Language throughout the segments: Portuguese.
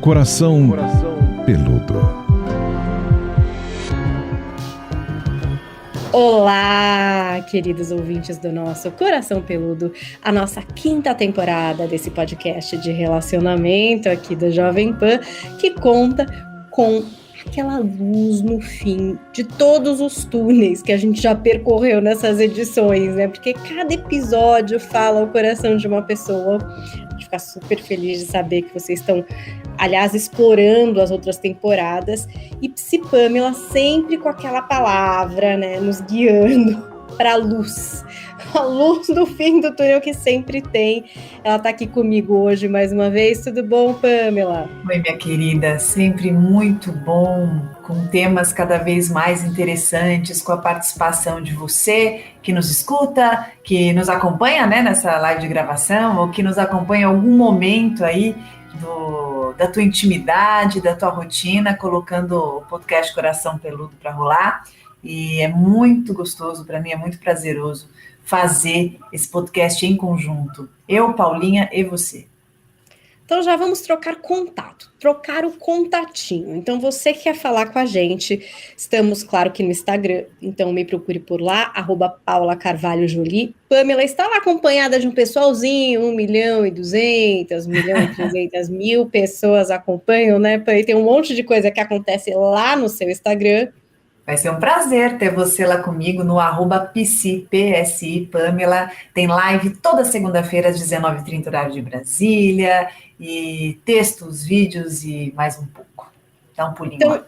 Coração Peludo. Olá, queridos ouvintes do nosso Coração Peludo, a nossa 5ª temporada desse podcast de relacionamento aqui do Jovem Pan, que conta com aquela luz no fim de todos os túneis que a gente já percorreu nessas edições, né? Porque cada episódio fala o coração de uma pessoa. A gente fica super feliz de saber que vocês estão, aliás, explorando as outras temporadas. E Psi Pamela sempre com aquela palavra, né? Nos guiando para a luz no fim do túnel que sempre tem. Ela está aqui comigo hoje mais uma vez. Tudo bom, Pamela? Oi, minha querida, sempre muito bom, com temas cada vez mais interessantes, com a participação de você que nos escuta, que nos acompanha, né, nessa live de gravação, ou que nos acompanha em algum momento aí da tua intimidade, da tua rotina, colocando o podcast Coração Peludo para rolar. E é muito gostoso, para mim é muito prazeroso fazer esse podcast em conjunto. Eu, Paulinha e você. Então já vamos trocar o contatinho. Então você que quer falar com a gente, estamos, claro, que no Instagram, então me procure por lá, @PaulaCarvalhoJolie. Pamela está lá acompanhada de um pessoalzinho, 1.200.000, 1.300.000 pessoas acompanham, né? E tem um monte de coisa que acontece lá no seu Instagram. Vai ser um prazer ter você lá comigo no @PSI Pamela. Tem live toda segunda-feira às 19h30, horário de Brasília, e textos, vídeos e mais um pouco. Dá um pulinho lá.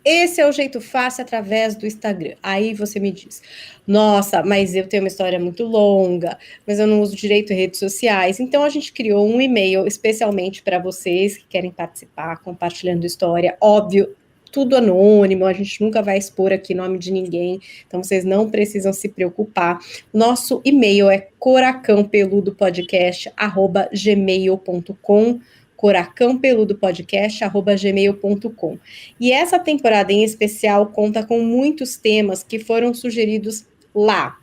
Esse é o jeito fácil, através do Instagram. Aí você me diz, nossa, mas eu tenho uma história muito longa, mas eu não uso direito redes sociais. Então a gente criou um e-mail especialmente para vocês que querem participar, compartilhando história. Óbvio, tudo anônimo, a gente nunca vai expor aqui nome de ninguém, então vocês não precisam se preocupar. Nosso e-mail é coracãopeludopodcast@gmail.com, coracãopeludopodcast@gmail.com. E essa temporada em especial conta com muitos temas que foram sugeridos lá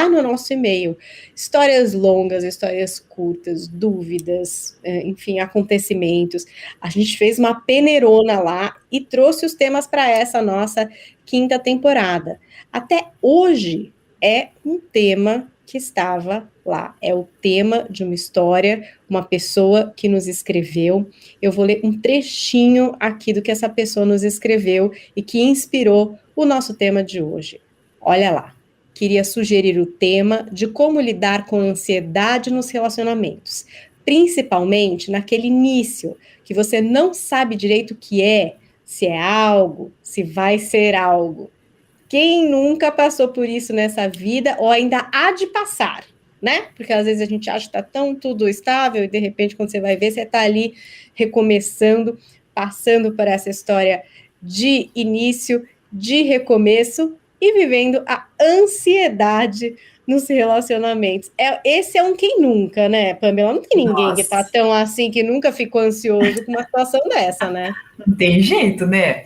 no nosso e-mail. Histórias longas, histórias curtas, dúvidas, enfim, acontecimentos. A gente fez uma peneirona lá e trouxe os temas para essa nossa 5ª temporada. Até hoje é um tema que estava lá. É o tema de uma história, uma pessoa que nos escreveu. Eu vou ler um trechinho aqui do que essa pessoa nos escreveu e que inspirou o nosso tema de hoje. Olha lá. Queria sugerir o tema de como lidar com a ansiedade nos relacionamentos, principalmente naquele início, que você não sabe direito o que é, se é algo, se vai ser algo. Quem nunca passou por isso nessa vida, ou ainda há de passar, né? Porque às vezes a gente acha que está tão tudo estável, e de repente quando você vai ver, você está ali recomeçando, passando por essa história de início, de recomeço, e vivendo a ansiedade nos relacionamentos. Esse é um quem nunca, né, Pamela? Não tem ninguém que tá tão assim, que nunca ficou ansioso com uma situação dessa, né? Não tem jeito, né?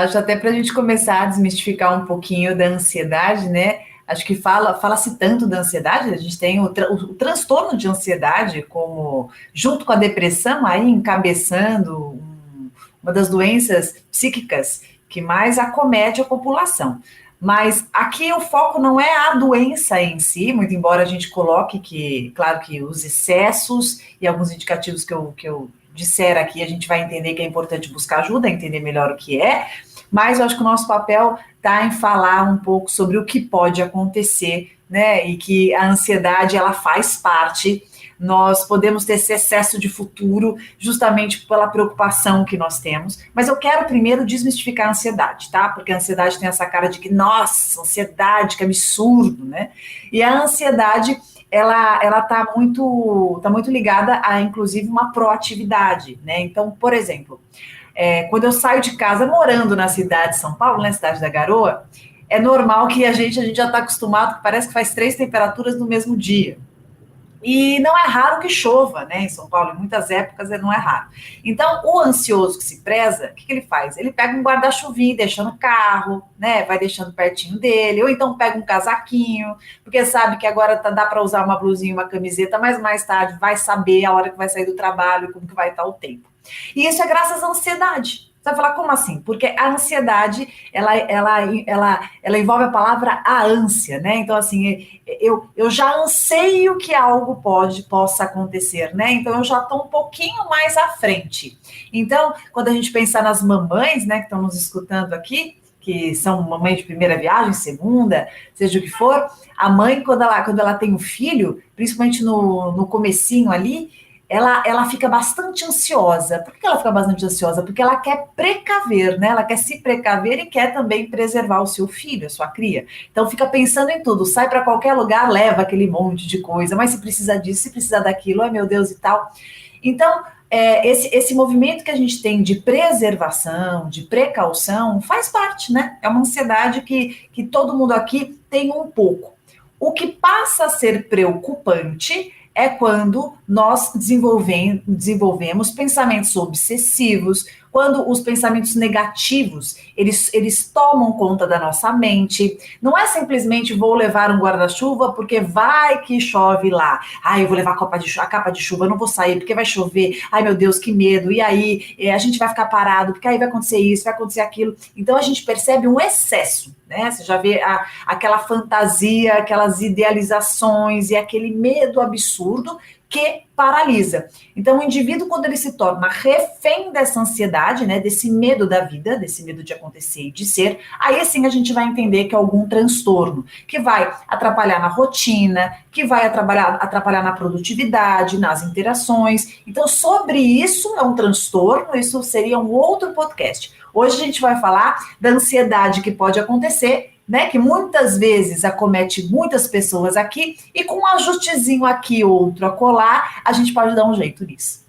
Acho até para a gente começar a desmistificar um pouquinho da ansiedade, né? Acho que fala-se tanto da ansiedade, a gente tem o transtorno de ansiedade como, junto com a depressão, aí encabeçando uma das doenças psíquicas que mais acomete a população. Mas aqui o foco não é a doença em si, muito embora a gente coloque que, claro que os excessos e alguns indicativos que eu disser aqui, a gente vai entender que é importante buscar ajuda, entender melhor o que é, mas eu acho que o nosso papel está em falar um pouco sobre o que pode acontecer, né, e que a ansiedade, ela faz parte. Nós podemos ter esse excesso de futuro justamente pela preocupação que nós temos. Mas eu quero primeiro desmistificar a ansiedade, tá? Porque a ansiedade tem essa cara de que, nossa, ansiedade, que absurdo, né? E a ansiedade, ela tá muito ligada a, inclusive, uma proatividade, né? Então, por exemplo, quando eu saio de casa morando na cidade de São Paulo, na cidade da Garoa, é normal que a gente já está acostumado, que parece que faz 3 temperaturas no mesmo dia. E não é raro que chova, né? Em São Paulo, em muitas épocas, não é raro. Então, o ansioso que se preza, o que ele faz? Ele pega um guarda-chuvinho, deixa no carro, né? Vai deixando pertinho dele, ou então pega um casaquinho, porque sabe que agora dá para usar uma blusinha, uma camiseta, mas mais tarde vai saber a hora que vai sair do trabalho, como que vai estar o tempo. E isso é graças à ansiedade. Você vai falar, como assim? Porque a ansiedade, ela envolve a palavra a ânsia, né? Então, assim, eu já anseio que algo possa acontecer, né? Então, eu já estou um pouquinho mais à frente. Então, quando a gente pensar nas mamães, né, que estão nos escutando aqui, que são mamães de primeira viagem, segunda, seja o que for, a mãe, quando ela tem um filho, principalmente no comecinho ali, ela fica bastante ansiosa. Por que ela fica bastante ansiosa? Porque ela quer precaver, né? Ela quer se precaver e quer também preservar o seu filho, a sua cria. Então fica pensando em tudo, sai para qualquer lugar, leva aquele monte de coisa, mas se precisa disso, se precisa daquilo, ai meu Deus e tal. Então, esse movimento que a gente tem de preservação, de precaução, faz parte, né? É uma ansiedade que todo mundo aqui tem um pouco. O que passa a ser preocupante é quando nós desenvolvemos pensamentos obsessivos, quando os pensamentos negativos, eles tomam conta da nossa mente. Não é simplesmente vou levar um guarda-chuva porque vai que chove lá. Ai, eu vou levar a capa de chuva, eu não vou sair porque vai chover. Ai, meu Deus, que medo. E aí, a gente vai ficar parado, porque aí vai acontecer isso, vai acontecer aquilo. Então, a gente percebe um excesso, né? Você já vê aquela fantasia, aquelas idealizações e aquele medo absurdo que paralisa. Então, o indivíduo, quando ele se torna refém dessa ansiedade, né, desse medo da vida, desse medo de acontecer e de ser, aí sim a gente vai entender que é algum transtorno, que vai atrapalhar na rotina, que vai atrapalhar na produtividade, nas interações. Então, sobre isso, é um transtorno, isso seria um outro podcast. Hoje a gente vai falar da ansiedade que pode acontecer, né, que muitas vezes acomete muitas pessoas aqui, e com um ajustezinho aqui, outro acolá, a gente pode dar um jeito nisso.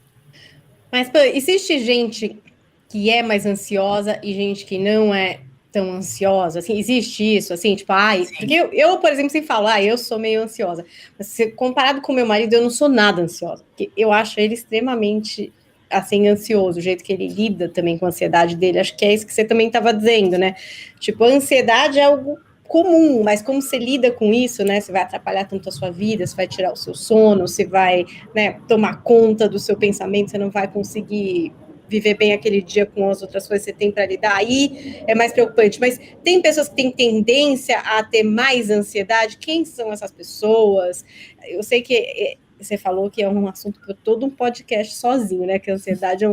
Mas pô, existe gente que é mais ansiosa e gente que não é tão ansiosa, assim, existe isso, assim, tipo, porque eu, por exemplo, sempre falo, eu sou meio ansiosa, mas comparado com meu marido, eu não sou nada ansiosa, porque eu acho ele extremamente, assim, ansioso, o jeito que ele lida também com a ansiedade dele, acho que é isso que você também estava dizendo, né, tipo, a ansiedade é algo comum, mas como você lida com isso, né, você vai atrapalhar tanto a sua vida, você vai tirar o seu sono, você vai, né, tomar conta do seu pensamento, você não vai conseguir viver bem aquele dia com as outras coisas que você tem para lidar, aí é mais preocupante, mas tem pessoas que têm tendência a ter mais ansiedade, quem são essas pessoas? Eu sei que você falou que é um assunto para todo um podcast sozinho, né, que a ansiedade é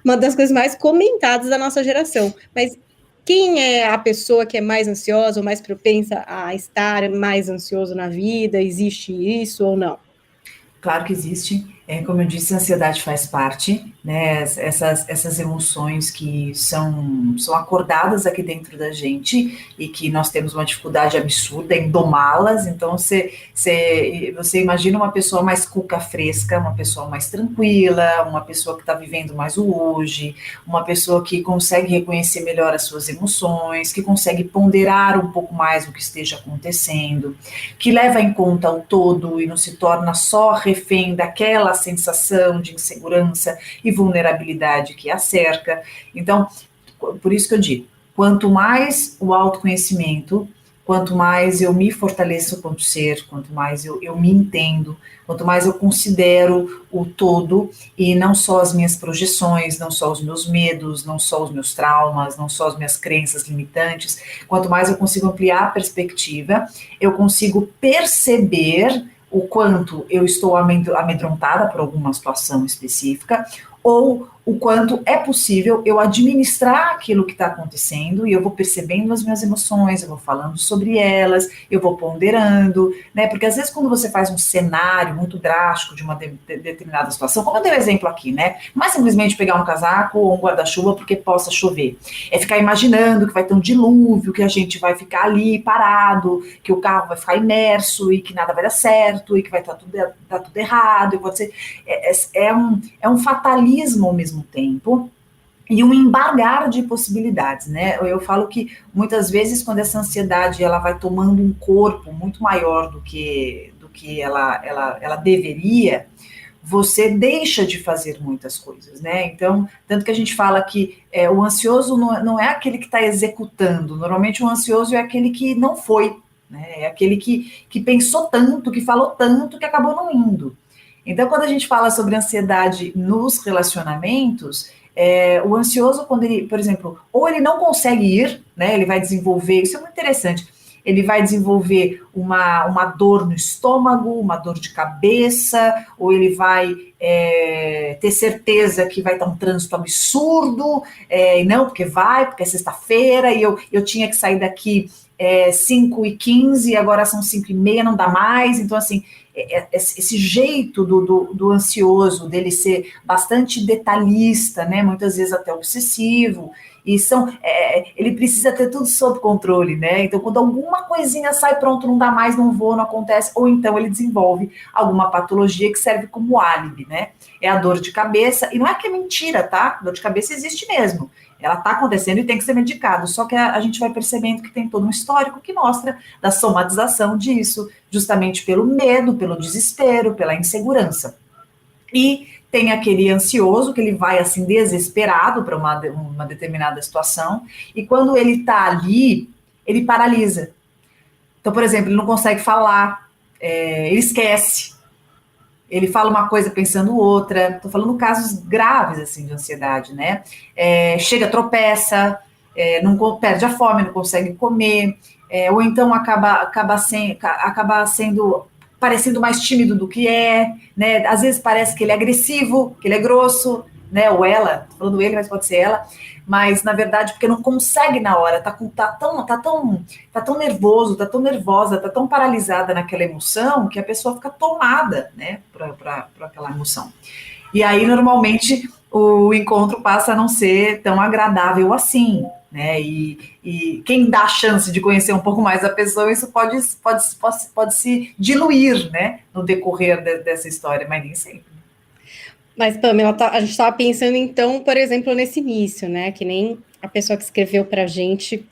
uma das coisas mais comentadas da nossa geração, mas quem é a pessoa que é mais ansiosa ou mais propensa a estar mais ansioso na vida? Existe isso ou não? Claro que existe. Como eu disse, a ansiedade faz parte, né? Essas emoções que são acordadas aqui dentro da gente e que nós temos uma dificuldade absurda em domá-las. Então, você imagina uma pessoa mais cuca fresca, uma pessoa mais tranquila, uma pessoa que está vivendo mais o hoje, uma pessoa que consegue reconhecer melhor as suas emoções, que consegue ponderar um pouco mais o que esteja acontecendo, que leva em conta o todo e não se torna só refém daquela sensação de insegurança e vulnerabilidade que a cerca. Então, por isso que eu digo, quanto mais o autoconhecimento, quanto mais eu me fortaleço como ser, quanto mais eu me entendo, quanto mais eu considero o todo e não só as minhas projeções, não só os meus medos, não só os meus traumas, não só as minhas crenças limitantes, quanto mais eu consigo ampliar a perspectiva, eu consigo perceber o quanto eu estou amedrontada por alguma situação específica, ou o quanto é possível eu administrar aquilo que está acontecendo, e eu vou percebendo as minhas emoções, eu vou falando sobre elas, eu vou ponderando, né? Porque às vezes quando você faz um cenário muito drástico de uma determinada situação, como eu dei o exemplo aqui, né? Não é simplesmente pegar um casaco ou um guarda-chuva porque possa chover. É ficar imaginando que vai ter um dilúvio, que a gente vai ficar ali parado, que o carro vai ficar imerso e que nada vai dar certo, e que vai estar tudo errado, e pode ser... É um fatalismo ao mesmo tempo, e um embargar de possibilidades, né? Eu falo que muitas vezes quando essa ansiedade ela vai tomando um corpo muito maior do que que ela deveria, você deixa de fazer muitas coisas, né? Então, tanto que a gente fala que o ansioso não é aquele que está executando, normalmente o ansioso é aquele que não foi, né? É aquele que pensou tanto, que falou tanto, que acabou não indo. Então, quando a gente fala sobre ansiedade nos relacionamentos, o ansioso, quando ele, por exemplo, ou ele não consegue ir, né? Ele vai desenvolver, isso é muito interessante, ele vai desenvolver uma dor no estômago, uma dor de cabeça, ou ele vai ter certeza que vai estar um trânsito absurdo, e não, porque é sexta-feira, e eu tinha que sair daqui 5h15, agora são 5h30, não dá mais. Então, assim, esse jeito do ansioso, dele ser bastante detalhista, né, muitas vezes até obsessivo, e ele precisa ter tudo sob controle, né? Então, quando alguma coisinha sai, pronto, não dá mais, não vou, não acontece, ou então ele desenvolve alguma patologia que serve como álibi, né? É a dor de cabeça, e não é que é mentira, tá? Dor de cabeça existe mesmo. Ela está acontecendo e tem que ser medicado, só que a gente vai percebendo que tem todo um histórico que mostra da somatização disso, justamente pelo medo, pelo desespero, pela insegurança. E tem aquele ansioso, que ele vai assim desesperado para uma determinada situação, e quando ele está ali, ele paralisa. Então, por exemplo, ele não consegue falar, ele esquece, ele fala uma coisa pensando outra. Estou falando casos graves assim de ansiedade, né? Chega, tropeça, perde a fome, não consegue comer, ou então acaba sendo parecendo mais tímido do que né? Às vezes parece que ele é agressivo, que ele é grosso, né? Ou ela, tô falando ele, mas pode ser ela, mas na verdade porque não consegue na hora, tá tão nervoso, tá tão nervosa, tá tão paralisada naquela emoção que a pessoa fica tomada, né? Para aquela emoção. E aí normalmente o encontro passa a não ser tão agradável assim, né? E quem dá a chance de conhecer um pouco mais a pessoa, isso pode se diluir, né, no decorrer dessa história, mas nem sempre. Mas, Pamela, a gente estava pensando, então, por exemplo, nesse início, né? Que nem a pessoa que escreveu para a gente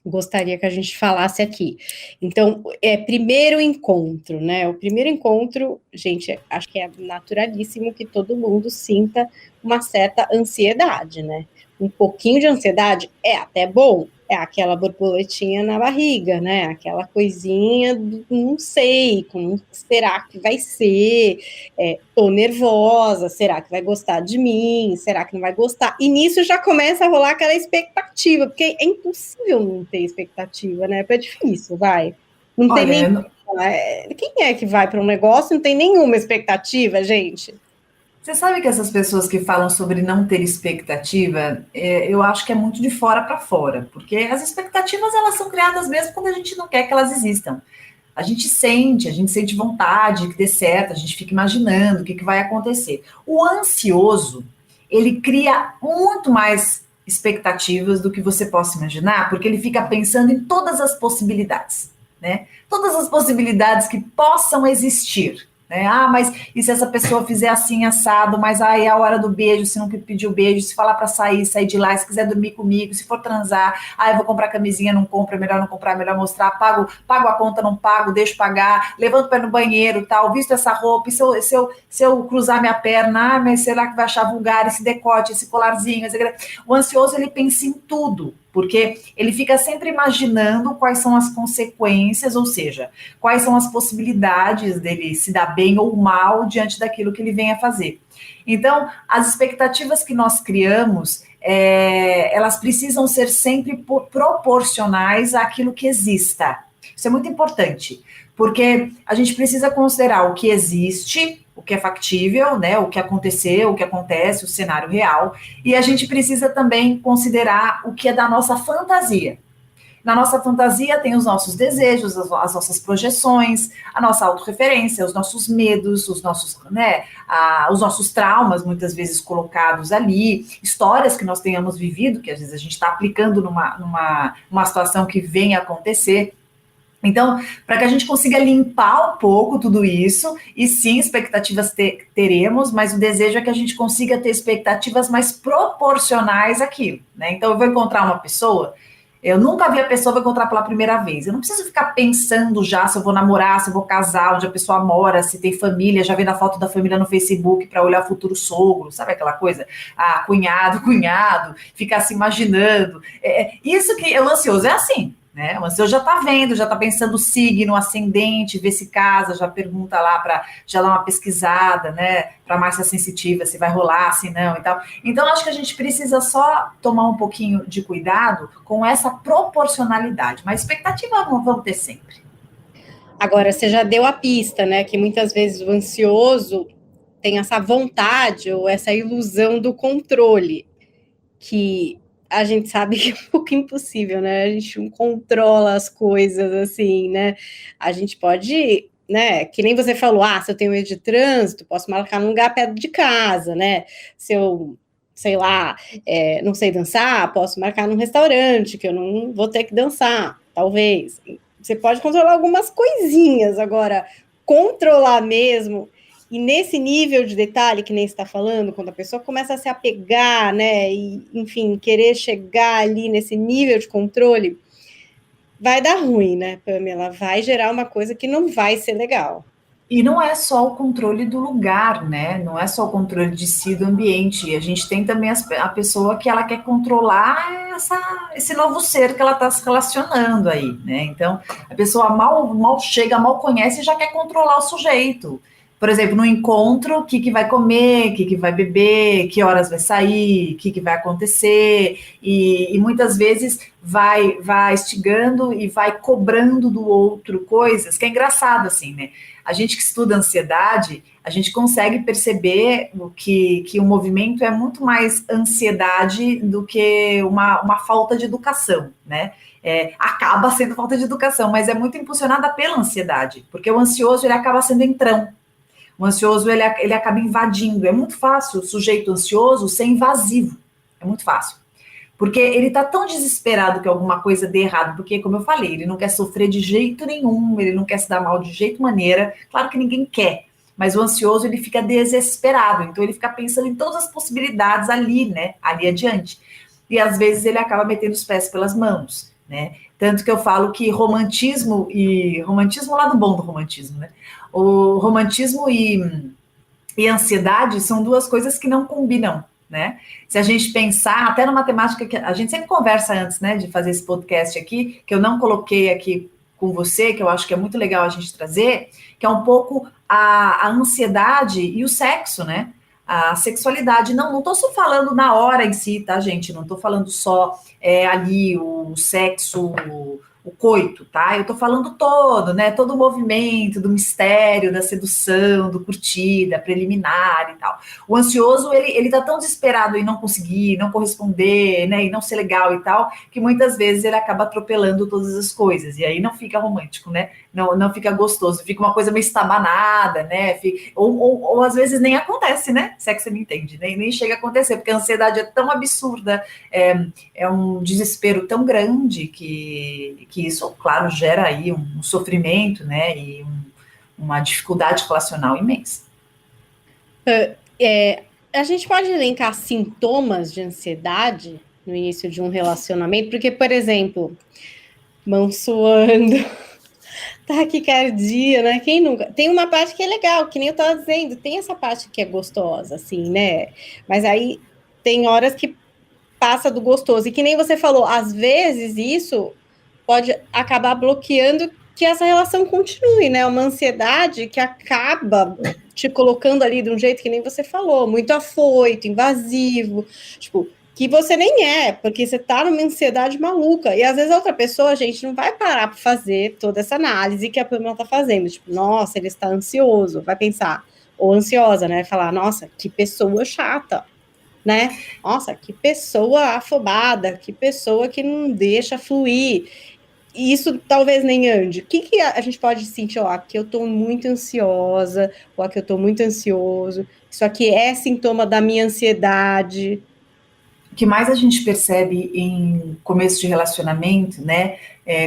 gostaria que a gente falasse aqui. Então, primeiro encontro, né? O primeiro encontro, gente, acho que é naturalíssimo que todo mundo sinta uma certa ansiedade, né? Um pouquinho de ansiedade é até bom, é aquela borboletinha na barriga, né? Aquela coisinha do não sei, como será que vai ser? Tô nervosa, será que vai gostar de mim? Será que não vai gostar? E nisso já começa a rolar aquela expectativa, porque é impossível não ter expectativa, né? É difícil, vai. Não tem nem... Quem é que vai para um negócio e não tem nenhuma expectativa, gente? Você sabe que essas pessoas que falam sobre não ter expectativa, eu acho que é muito de fora para fora, porque as expectativas elas são criadas mesmo quando a gente não quer que elas existam. A gente sente vontade que dê certo, a gente fica imaginando o que vai acontecer. O ansioso, ele cria muito mais expectativas do que você possa imaginar, porque ele fica pensando em todas as possibilidades, né? Todas as possibilidades que possam existir. Né? Mas e se essa pessoa fizer assim, assado, mas aí é a hora do beijo, se não pedir o beijo, se falar para sair de lá, se quiser dormir comigo, se for transar, eu vou comprar camisinha, não compro, é melhor não comprar, é melhor mostrar, pago a conta, não pago, deixo pagar, levanto para ir no banheiro, tal, visto essa roupa, e se eu cruzar minha perna, mas será que vai achar vulgar esse decote, esse colarzinho, o ansioso, ele pensa em tudo, porque ele fica sempre imaginando quais são as consequências, ou seja, quais são as possibilidades dele se dar bem ou mal diante daquilo que ele vem a fazer. Então, as expectativas que nós criamos, elas precisam ser sempre proporcionais àquilo que exista. Isso é muito importante, porque a gente precisa considerar o que existe, o que é factível, né, o que aconteceu, o que acontece, o cenário real, e a gente precisa também considerar o que é da nossa fantasia. Na nossa fantasia tem os nossos desejos, as nossas projeções, a nossa autorreferência, os nossos medos, os nossos traumas, muitas vezes colocados ali, histórias que nós tenhamos vivido, que às vezes a gente está aplicando numa situação que vem a acontecer. Então, para que a gente consiga limpar um pouco tudo isso, e sim, expectativas teremos, mas o desejo é que a gente consiga ter expectativas mais proporcionais àquilo, né? Então, eu vou encontrar uma pessoa, Eu nunca vi a pessoa que eu vou encontrar pela primeira vez. Eu não preciso ficar pensando já se eu vou namorar, se eu vou casar, onde a pessoa mora, se tem família, já vendo a foto da família no Facebook para olhar o futuro sogro, sabe aquela coisa? Ah, cunhado, ficar se imaginando. Isso que é o ansioso, é assim. Né? O ansioso já está vendo, já está pensando o signo, ascendente, vê se casa, já pergunta lá para já dar uma pesquisada, né? Para Márcia Sensitiva, se vai rolar, se não e tal. Então, acho que a gente precisa só tomar um pouquinho de cuidado com essa proporcionalidade, mas expectativa vão ter sempre. Agora, você já deu a pista, né? Que muitas vezes o ansioso tem essa vontade ou essa ilusão do controle, que a gente sabe que é um pouco impossível, né? A gente não controla as coisas assim, né? A gente pode, né? Que nem você falou, se eu tenho medo de trânsito, posso marcar num lugar perto de casa, né? Se eu, sei lá, não sei dançar, posso marcar num restaurante que eu não vou ter que dançar, talvez. Você pode controlar algumas coisinhas, agora, controlar mesmo. E nesse nível de detalhe que nem você está falando, quando a pessoa começa a se apegar, né, e, enfim, querer chegar ali nesse nível de controle, vai dar ruim, né, Pamela? Vai gerar uma coisa que não vai ser legal. E não é só o controle do lugar, né? Não é só o controle de si, do ambiente. A gente tem também a pessoa que ela quer controlar esse novo ser que ela está se relacionando aí, né? Então, a pessoa mal chega, mal conhece e já quer controlar o sujeito. Por exemplo, no encontro, o que vai comer, o que vai beber, que horas vai sair, o que vai acontecer, e muitas vezes vai instigando e vai cobrando do outro coisas, que é engraçado, assim, né? A gente que estuda ansiedade, a gente consegue perceber que o movimento é muito mais ansiedade do que uma falta de educação, né? Acaba sendo falta de educação, mas é muito impulsionada pela ansiedade, porque o ansioso, ele acaba sendo entrão. O ansioso, ele acaba invadindo. É muito fácil o sujeito ansioso ser invasivo. É muito fácil. Porque ele está tão desesperado que alguma coisa dê errado, porque, como eu falei, ele não quer sofrer de jeito nenhum, ele não quer se dar mal de jeito maneira. Claro que ninguém quer, mas o ansioso, ele fica desesperado. Então, ele fica pensando em todas as possibilidades ali, né? Ali adiante. E, às vezes, ele acaba metendo os pés pelas mãos, né? Tanto que eu falo que romantismo o lado bom do romantismo, né? O romantismo e ansiedade são duas coisas que não combinam, né? Se a gente pensar, até numa temática que a gente sempre conversa antes, né, de fazer esse podcast aqui, que eu não coloquei aqui com você, que eu acho que é muito legal a gente trazer, que é um pouco a ansiedade e o sexo, né? A sexualidade. Não estou só falando na hora em si, tá, gente? Não estou falando só ali o sexo, o coito, tá? Eu tô falando todo, né? Todo o movimento do mistério, da sedução, do curtida, preliminar e tal. O ansioso, ele tá tão desesperado em não conseguir, não corresponder, né? E não ser legal e tal, que muitas vezes ele acaba atropelando todas as coisas. E aí não fica romântico, né? Não fica gostoso, fica uma coisa meio estabanada, né? Ou às vezes nem acontece, né? Se é que você me entende, nem chega a acontecer, porque a ansiedade é tão absurda, é um desespero tão grande que isso, claro, gera aí um sofrimento, né? E uma dificuldade relacional imensa. A gente pode elencar sintomas de ansiedade no início de um relacionamento, porque, por exemplo, mão suando, taquicardia, né? Quem nunca? Tem uma parte que é legal, que nem eu estava dizendo, tem essa parte que é gostosa, assim, né? Mas aí tem horas que passa do gostoso. E que nem você falou, às vezes isso pode acabar bloqueando que essa relação continue, né? Uma ansiedade que acaba te colocando ali de um jeito que nem você falou, muito afoito, invasivo, tipo, que você nem é, porque você tá numa ansiedade maluca. E às vezes a outra pessoa, a gente, não vai parar para fazer toda essa análise que a Pamela tá fazendo. Tipo, nossa, ele está ansioso. Vai pensar, ou ansiosa, né? Falar, nossa, que pessoa chata, né? Nossa, que pessoa afobada, que pessoa que não deixa fluir. E isso talvez nem ande. O que a gente pode sentir? Ó, aqui eu tô muito ansiosa, ou aqui eu tô muito ansioso. Isso aqui é sintoma da minha ansiedade. O que mais a gente percebe em começo de relacionamento, né?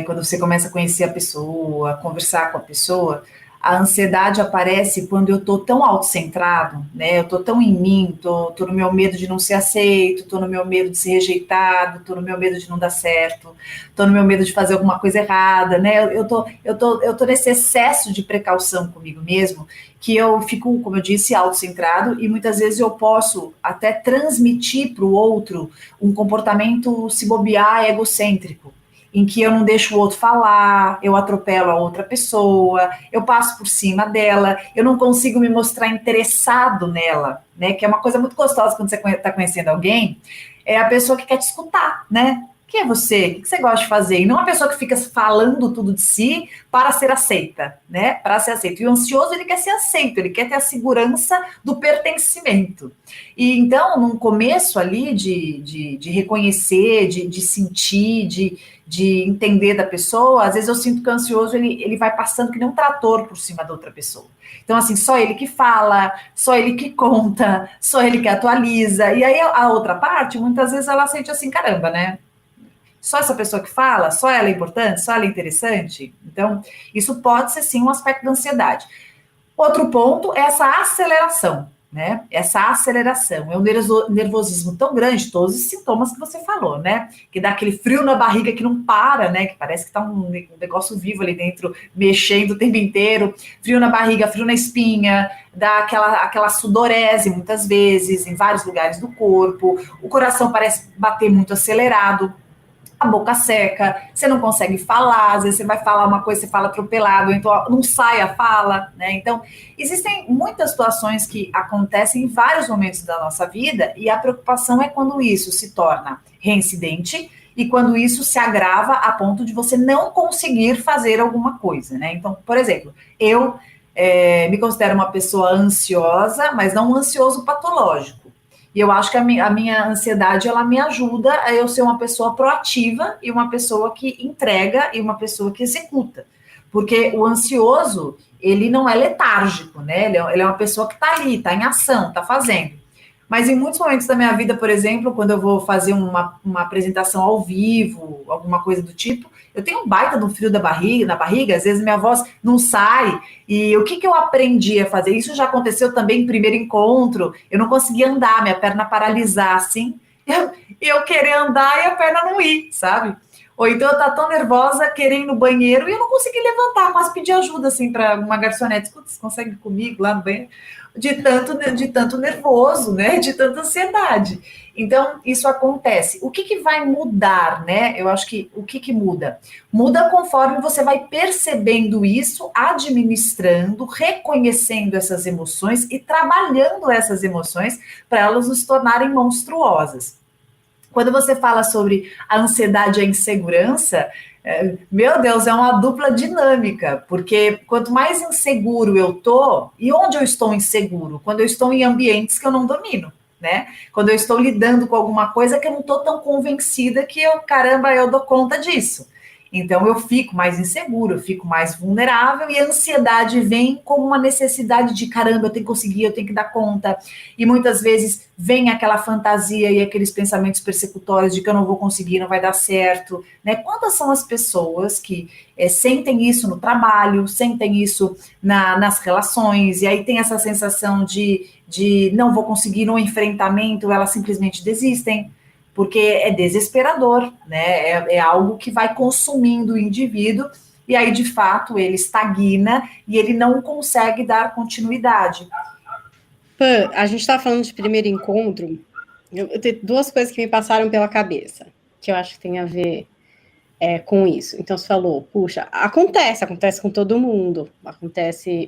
Quando você começa a conhecer a pessoa, conversar com a pessoa, A ansiedade aparece quando eu tô tão autocentrado, né? Eu tô tão em mim, tô no meu medo de não ser aceito, tô no meu medo de ser rejeitado, tô no meu medo de não dar certo, tô no meu medo de fazer alguma coisa errada, né? Eu tô nesse excesso de precaução comigo mesmo, que eu fico, como eu disse, autocentrado, e muitas vezes eu posso até transmitir para o outro um comportamento, se bobear, egocêntrico, em que eu não deixo o outro falar, eu atropelo a outra pessoa, eu passo por cima dela, eu não consigo me mostrar interessado nela, né? Que é uma coisa muito gostosa quando você está conhecendo alguém, é a pessoa que quer te escutar, né? Quem é você? O que você gosta de fazer? E não a pessoa que fica falando tudo de si para ser aceita, né? Para ser aceito. E o ansioso, ele quer ser aceito, ele quer ter a segurança do pertencimento. E então, num começo ali de reconhecer, de sentir, de entender da pessoa, às vezes eu sinto que o ansioso, ele vai passando que nem um trator por cima da outra pessoa. Então, assim, só ele que fala, só ele que conta, só ele que atualiza. E aí a outra parte, muitas vezes ela sente assim, caramba, né? Só essa pessoa que fala, só ela é importante, só ela é interessante. Então, isso pode ser sim um aspecto da ansiedade. Outro ponto é essa aceleração, né? Essa aceleração. É um nervosismo tão grande, todos os sintomas que você falou, né? Que dá aquele frio na barriga que não para, né? Que parece que tá um negócio vivo ali dentro, mexendo o tempo inteiro. Frio na barriga, frio na espinha, dá aquela sudorese muitas vezes, em vários lugares do corpo. O coração parece bater muito acelerado. A boca seca, você não consegue falar, às vezes você vai falar uma coisa, você fala atropelado, então não sai a fala, né? Então, existem muitas situações que acontecem em vários momentos da nossa vida, e a preocupação é quando isso se torna reincidente e quando isso se agrava a ponto de você não conseguir fazer alguma coisa, né? Então, por exemplo, eu me considero uma pessoa ansiosa, mas não um ansioso patológico. E eu acho que a minha ansiedade, ela me ajuda a eu ser uma pessoa proativa e uma pessoa que entrega e uma pessoa que executa. Porque o ansioso, ele não é letárgico, né? Ele é uma pessoa que está ali, está em ação, está fazendo. Mas em muitos momentos da minha vida, por exemplo, quando eu vou fazer uma apresentação ao vivo, alguma coisa do tipo, eu tenho um baita de um frio na barriga, às vezes minha voz não sai. E o que eu aprendi a fazer? Isso já aconteceu também em primeiro encontro. Eu não conseguia andar, minha perna paralisar, assim. Eu querer andar e a perna não ir, sabe? Ou então eu tá tão nervosa, querendo ir no banheiro, e eu não consegui levantar, quase pedir ajuda, assim, para uma garçonete. Escuta, você consegue ir comigo lá no banheiro? De tanto nervoso, né? De tanta ansiedade. Então, isso acontece. O que vai mudar, né? Eu acho que o que muda? Muda conforme você vai percebendo isso, administrando, reconhecendo essas emoções e trabalhando essas emoções para elas nos tornarem monstruosas. Quando você fala sobre a ansiedade e a insegurança, meu Deus, é uma dupla dinâmica, porque quanto mais inseguro eu tô, e onde eu estou inseguro? Quando eu estou em ambientes que eu não domino, né? Quando eu estou lidando com alguma coisa que eu não estou tão convencida que eu dou conta disso. Então eu fico mais inseguro, eu fico mais vulnerável, e a ansiedade vem como uma necessidade de caramba, eu tenho que conseguir, eu tenho que dar conta. E muitas vezes vem aquela fantasia e aqueles pensamentos persecutórios de que eu não vou conseguir, não vai dar certo, né? Quantas são as pessoas que sentem isso no trabalho, sentem isso nas relações, e aí tem essa sensação de não vou conseguir no enfrentamento, elas simplesmente desistem, porque é desesperador, né? É algo que vai consumindo o indivíduo, e aí, de fato, ele estagna e ele não consegue dar continuidade. Pan, a gente está falando de primeiro encontro, eu tenho duas coisas que me passaram pela cabeça, que eu acho que tem a ver com isso. Então, você falou, puxa, acontece com todo mundo,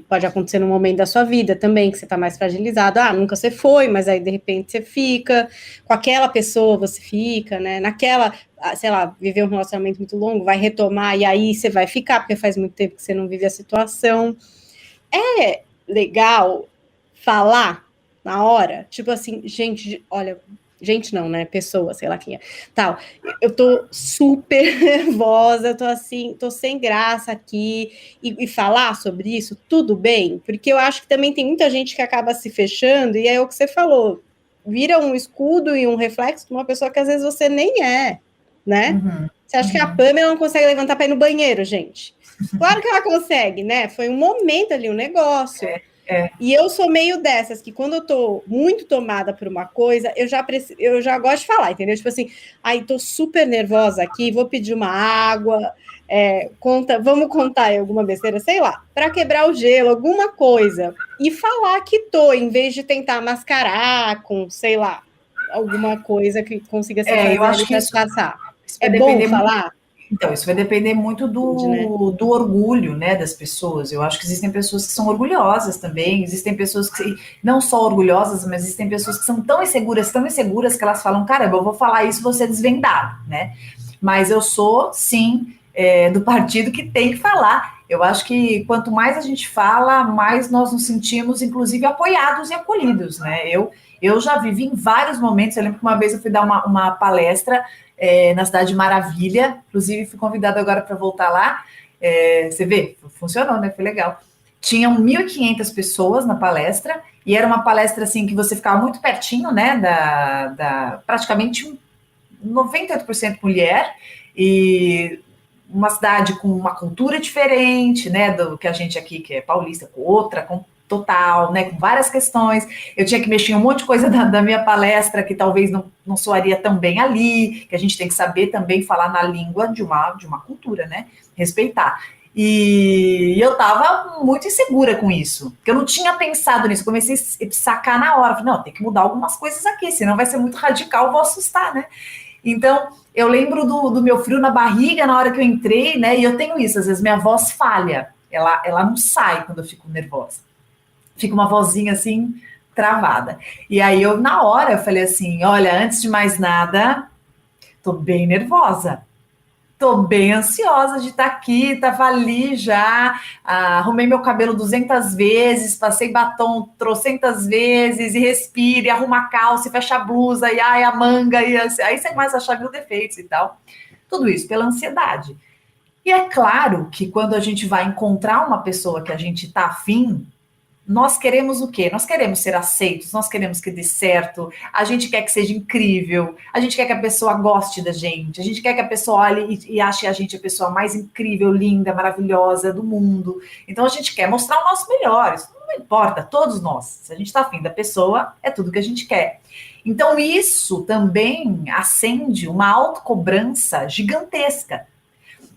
pode acontecer no momento da sua vida também, que você está mais fragilizado, nunca você foi, mas aí, de repente, você fica, com aquela pessoa você fica, né, naquela, sei lá, viver um relacionamento muito longo, vai retomar, e aí você vai ficar, porque faz muito tempo que você não vive a situação. É legal falar na hora, tipo assim, gente, olha... Gente não, né? Pessoa, sei lá quem é. Tal. Eu tô super nervosa, eu tô assim, tô sem graça aqui. E falar sobre isso, tudo bem? Porque eu acho que também tem muita gente que acaba se fechando, e é o que você falou. Vira um escudo e um reflexo de uma pessoa que às vezes você nem é, né? Você acha que a Pamela não consegue levantar para ir no banheiro, gente? Claro que ela consegue, né? Foi um momento ali, um negócio. E eu sou meio dessas, que quando eu tô muito tomada por uma coisa, eu já gosto de falar, entendeu? Tipo assim, aí tô super nervosa aqui, vou pedir uma água, vamos contar aí alguma besteira, sei lá, para quebrar o gelo, alguma coisa. E falar que tô, em vez de tentar mascarar com, sei lá, alguma coisa que consiga se Eu fazer acho ali que para isso disfarçar. vai É bom depender muito. falar? Então, isso vai depender muito Né? do orgulho, né, das pessoas. Eu acho que existem pessoas que são orgulhosas também, existem pessoas que não só orgulhosas, mas existem pessoas que são tão inseguras que elas falam, caramba, eu vou falar isso, vou ser desvendado, né? Mas eu sou, sim, do partido que tem que falar. Eu acho que quanto mais a gente fala, mais nós nos sentimos, inclusive, apoiados e acolhidos, né? Eu já vivi em vários momentos, eu lembro que uma vez eu fui dar uma palestra na cidade de Maravilha, inclusive fui convidada agora para voltar lá. Você vê, funcionou, né? Foi legal. Tinham 1.500 pessoas na palestra, e era uma palestra assim que você ficava muito pertinho, né? Praticamente 98% mulher, e uma cidade com uma cultura diferente, né? Do que a gente aqui, que é paulista, com outra, com total, né, com várias questões. Eu tinha que mexer em um monte de coisa da minha palestra que talvez não soaria tão bem ali, que a gente tem que saber também falar na língua de uma cultura, né? Respeitar. E eu estava muito insegura com isso, porque eu não tinha pensado nisso. Comecei a sacar na hora. Falei, não, tem que mudar algumas coisas aqui, senão vai ser muito radical, vou assustar, né? Então, eu lembro do meu frio na barriga na hora que eu entrei, né? E eu tenho isso, às vezes minha voz falha, ela não sai quando eu fico nervosa. Fica uma vozinha assim, travada. E aí na hora, eu falei assim, olha, antes de mais nada, tô bem nervosa. Tô bem ansiosa de estar aqui, tava ali já, arrumei meu cabelo 200 vezes, passei batom trocentas vezes, e respire, arruma a calça, e fecha a blusa, e ai, a manga, e assim, aí você começa a achar mil defeitos e tal. Tudo isso pela ansiedade. E é claro que quando a gente vai encontrar uma pessoa que a gente tá afim, nós queremos o quê? Nós queremos ser aceitos, nós queremos que dê certo, a gente quer que seja incrível, a gente quer que a pessoa goste da gente, a gente quer que a pessoa olhe e ache a gente a pessoa mais incrível, linda, maravilhosa do mundo. Então a gente quer mostrar o nosso melhor, isso não importa, todos nós. Se a gente está afim da pessoa, é tudo que a gente quer. Então isso também acende uma autocobrança gigantesca.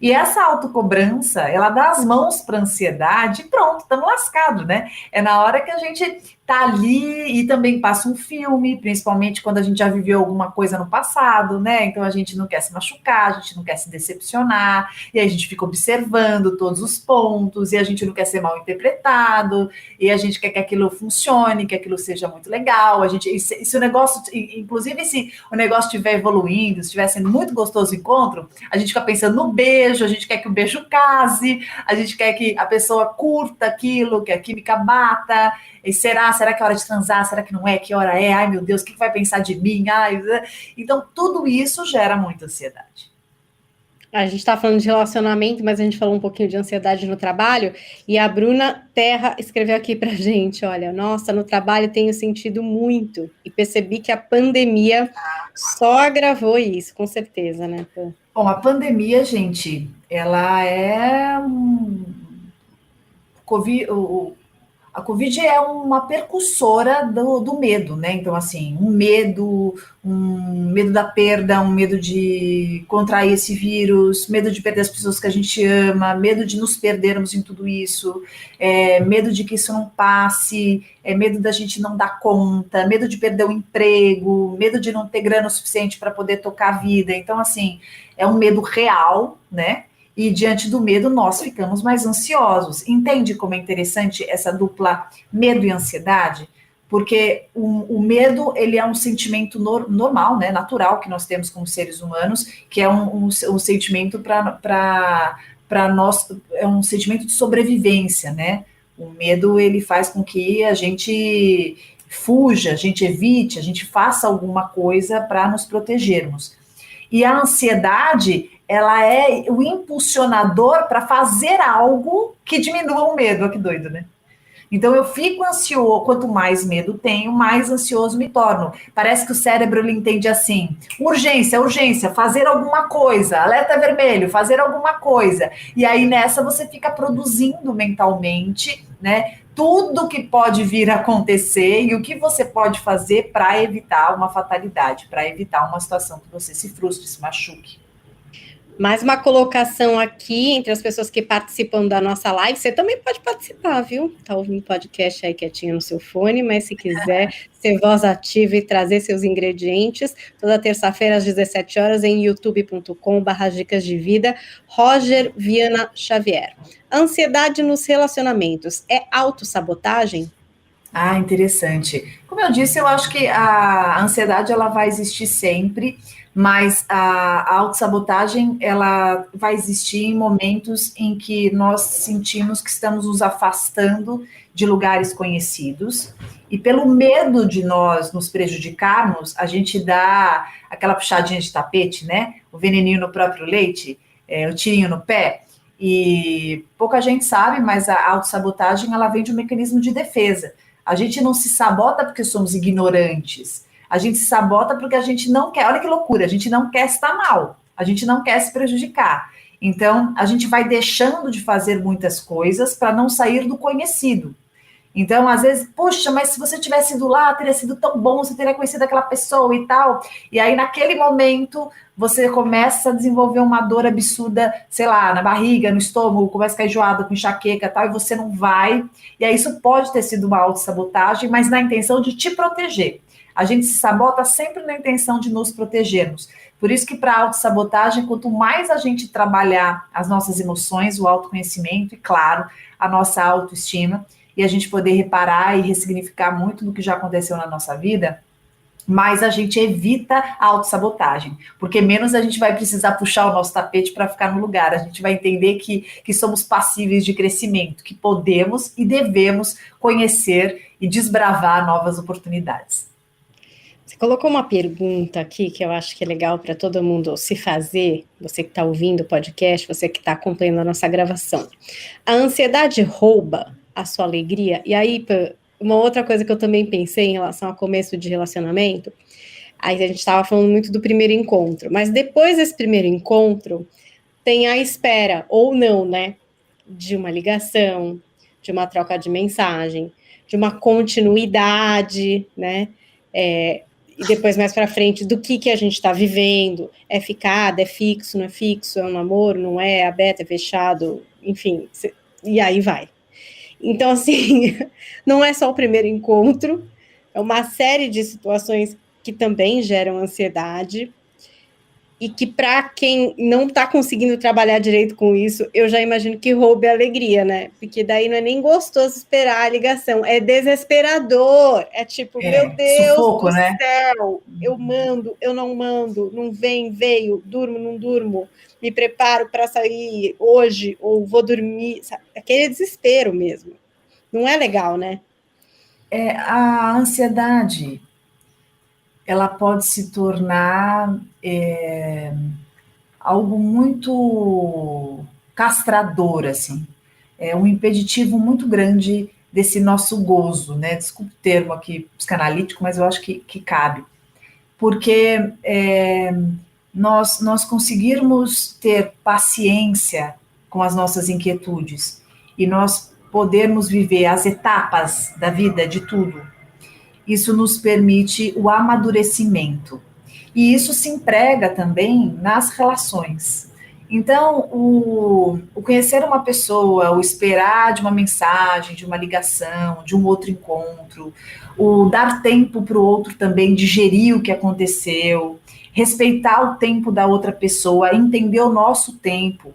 E essa autocobrança, ela dá as mãos para a ansiedade e pronto, estamos lascados, né? É na hora que a gente tá ali e também passa um filme, principalmente quando a gente já viveu alguma coisa no passado, né? Então a gente não quer se machucar, a gente não quer se decepcionar, e aí a gente fica observando todos os pontos, e a gente não quer ser mal interpretado, e a gente quer que aquilo funcione, que aquilo seja muito legal. E se o negócio, inclusive se o negócio estiver evoluindo, se estiver sendo muito gostoso o encontro, a gente fica pensando no beijo, a gente quer que o beijo case, a gente quer que a pessoa curta aquilo, que a química bata. E será que é hora de transar? Será que não é? Que hora é? Ai, meu Deus, o que vai pensar de mim? Ai, então, tudo isso gera muita ansiedade. A gente está falando de relacionamento, mas a gente falou um pouquinho de ansiedade no trabalho, e a Bruna Terra escreveu aqui para gente, olha, nossa, no trabalho tenho sentido muito, e percebi que a pandemia só agravou isso, com certeza, né? Bom, a pandemia, gente, ela é a Covid é uma percussora do medo, né? Então, assim, um medo da perda, um medo de contrair esse vírus, medo de perder as pessoas que a gente ama, medo de nos perdermos em tudo isso, medo de que isso não passe, medo da gente não dar conta, medo de perder o emprego, medo de não ter grana o suficiente para poder tocar a vida. Então, assim, é um medo real, né? E diante do medo, nós ficamos mais ansiosos. Entende como é interessante essa dupla medo e ansiedade? Porque o medo, ele é um sentimento normal, né, natural, que nós temos como seres humanos, que é um sentimento para nós, é um sentimento de sobrevivência, né? O medo, ele faz com que a gente fuja, a gente evite, a gente faça alguma coisa para nos protegermos. E a ansiedade, ela é o impulsionador para fazer algo que diminua o medo. Olha que doido, né? Então eu fico ansioso, quanto mais medo tenho, mais ansioso me torno. Parece que o cérebro ele entende assim: urgência, urgência, fazer alguma coisa, alerta vermelho, fazer alguma coisa. E aí nessa você fica produzindo mentalmente, né? Tudo que pode vir a acontecer e o que você pode fazer para evitar uma fatalidade, para evitar uma situação que você se frustre, se machuque. Mais uma colocação aqui entre as pessoas que participam da nossa live. Você também pode participar, viu? Tá ouvindo o podcast aí quietinho no seu fone, mas se quiser ser voz ativa e trazer seus ingredientes, toda terça-feira às 17 horas em youtube.com/dicas de vida, Roger Viana Xavier. Ansiedade nos relacionamentos é autossabotagem? Ah, interessante. Como eu disse, eu acho que a ansiedade ela vai existir sempre, mas a autossabotagem ela vai existir em momentos em que nós sentimos que estamos nos afastando de lugares conhecidos e pelo medo de nós nos prejudicarmos, a gente dá aquela puxadinha de tapete, né? O veneninho no próprio leite, o tirinho no pé. E pouca gente sabe, mas a autossabotagem ela vem de um mecanismo de defesa. A gente não se sabota porque somos ignorantes. A gente se sabota porque a gente não quer. Olha que loucura, a gente não quer estar mal. A gente não quer se prejudicar. Então, a gente vai deixando de fazer muitas coisas para não sair do conhecido. Então, às vezes, puxa, mas se você tivesse ido lá, teria sido tão bom, você teria conhecido aquela pessoa e tal. E aí, naquele momento, você começa a desenvolver uma dor absurda, sei lá, na barriga, no estômago, começa a ficar enjoada, com enxaqueca e tal, e você não vai. E aí, isso pode ter sido uma autossabotagem, mas na intenção de te proteger. A gente se sabota sempre na intenção de nos protegermos. Por isso que para a autossabotagem, quanto mais a gente trabalhar as nossas emoções, o autoconhecimento e, claro, a nossa autoestima, e a gente poder reparar e ressignificar muito do que já aconteceu na nossa vida, mais a gente evita a autossabotagem, porque menos a gente vai precisar puxar o nosso tapete para ficar no lugar, a gente vai entender que somos passíveis de crescimento, que podemos e devemos conhecer e desbravar novas oportunidades. Você colocou uma pergunta aqui que eu acho que é legal para todo mundo se fazer, você que está ouvindo o podcast, você que está acompanhando a nossa gravação. A ansiedade rouba a sua alegria? E aí, uma outra coisa que eu também pensei em relação ao começo de relacionamento, aí a gente estava falando muito do primeiro encontro, mas depois desse primeiro encontro, tem a espera, ou não, né, de uma ligação, de uma troca de mensagem, de uma continuidade, né, e depois mais para frente, do que a gente está vivendo, é ficado, é fixo, não é fixo, é um namoro, não é aberto, é fechado, enfim, e aí vai. Então, assim, não é só o primeiro encontro, é uma série de situações que também geram ansiedade e que para quem não está conseguindo trabalhar direito com isso, eu já imagino que roube a alegria, né? Porque daí não é nem gostoso esperar a ligação, é desesperador, é tipo, meu Deus sufoco, do né? céu, eu mando, eu não mando, não vem, veio, durmo, não durmo, me preparo para sair hoje, ou vou dormir, sabe? Aquele desespero mesmo. Não é legal, né? A ansiedade, ela pode se tornar algo muito castrador, assim. É um impeditivo muito grande desse nosso gozo, né? Desculpe o termo aqui psicanalítico, mas eu acho que cabe. Porque nós conseguirmos ter paciência com as nossas inquietudes e nós podermos viver as etapas da vida de tudo, isso nos permite o amadurecimento. E isso se emprega também nas relações. Então, o conhecer uma pessoa, o esperar de uma mensagem, de uma ligação, de um outro encontro, o dar tempo para o outro também digerir o que aconteceu, respeitar o tempo da outra pessoa, entender o nosso tempo,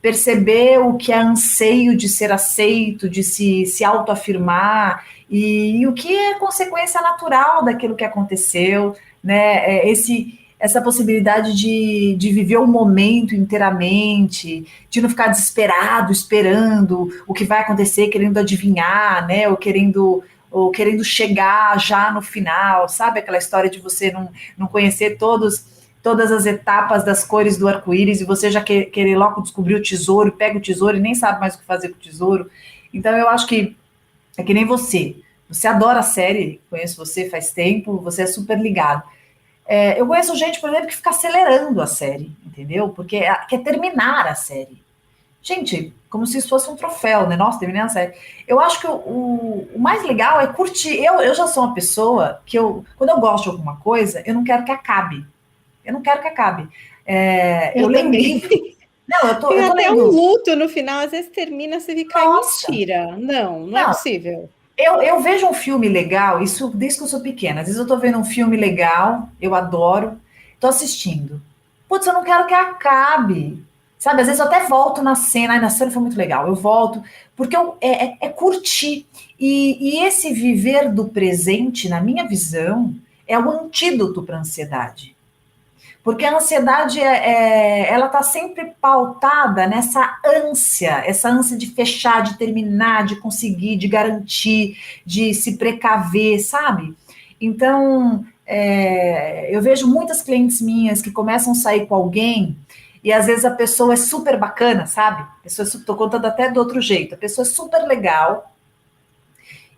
perceber o que é anseio de ser aceito, de se autoafirmar, e o que é consequência natural daquilo que aconteceu, né? Essa possibilidade de viver o momento inteiramente, de não ficar desesperado, esperando o que vai acontecer, querendo adivinhar, né? Ou querendo chegar já no final, sabe? Aquela história de você não conhecer todas as etapas das cores do arco-íris e você já querer logo descobrir o tesouro, pega o tesouro e nem sabe mais o que fazer com o tesouro. Então, eu acho que É que nem você. Você adora a série, conheço você faz tempo, você é super ligado. Eu conheço gente, por exemplo, que fica acelerando a série, entendeu? Porque quer terminar a série. Gente, como se isso fosse um troféu, né? Nossa, terminei a série. Eu acho que o mais legal é curtir. Eu já sou uma pessoa que quando eu gosto de alguma coisa, eu não quero que acabe. Eu não quero que acabe. Eu Eu leio um também. livro. Não, Tem eu tô até um lendo. luto no final, às vezes termina, você fica, "Ai, Nossa! mentira. Não, não é Não, possível. eu vejo um filme legal, isso desde que eu sou pequena. Às vezes eu tô vendo um filme legal, eu adoro, tô assistindo. Putz, eu não quero que acabe. Sabe, às vezes eu até volto na cena, ai, na cena foi muito legal, eu volto, porque é curtir. E esse viver do presente, na minha visão, é o antídoto para a ansiedade. Porque a ansiedade, ela está sempre pautada nessa ânsia, essa ânsia de fechar, de terminar, de conseguir, de garantir, de se precaver, sabe? Então, eu vejo muitas clientes minhas que começam a sair com alguém e às vezes a pessoa é super bacana, sabe? Estou contando até do outro jeito. A pessoa é super legal,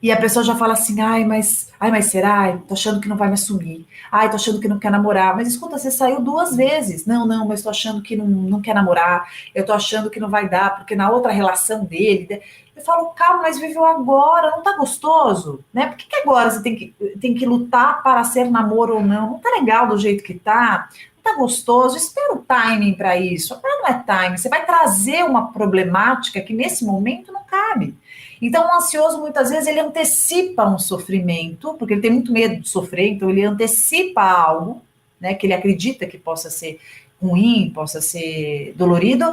e a pessoa já fala assim, ai, mas será? Ai, tô achando que não vai me assumir. Ai, tô achando que não quer namorar. Mas escuta, você saiu 2 vezes. Não, mas tô achando que não quer namorar. Eu tô achando que não vai dar, porque na outra relação dele... Eu falo, calma, mas viveu agora, não tá gostoso? Né? Por que agora você tem que lutar para ser namoro ou não? Não tá legal do jeito que tá? Não tá gostoso? Espera o timing para isso. Agora não é timing. Você vai trazer uma problemática que nesse momento não cabe. Então, o ansioso, muitas vezes, ele antecipa um sofrimento, porque ele tem muito medo de sofrer, então ele antecipa algo, né, que ele acredita que possa ser ruim, possa ser dolorido,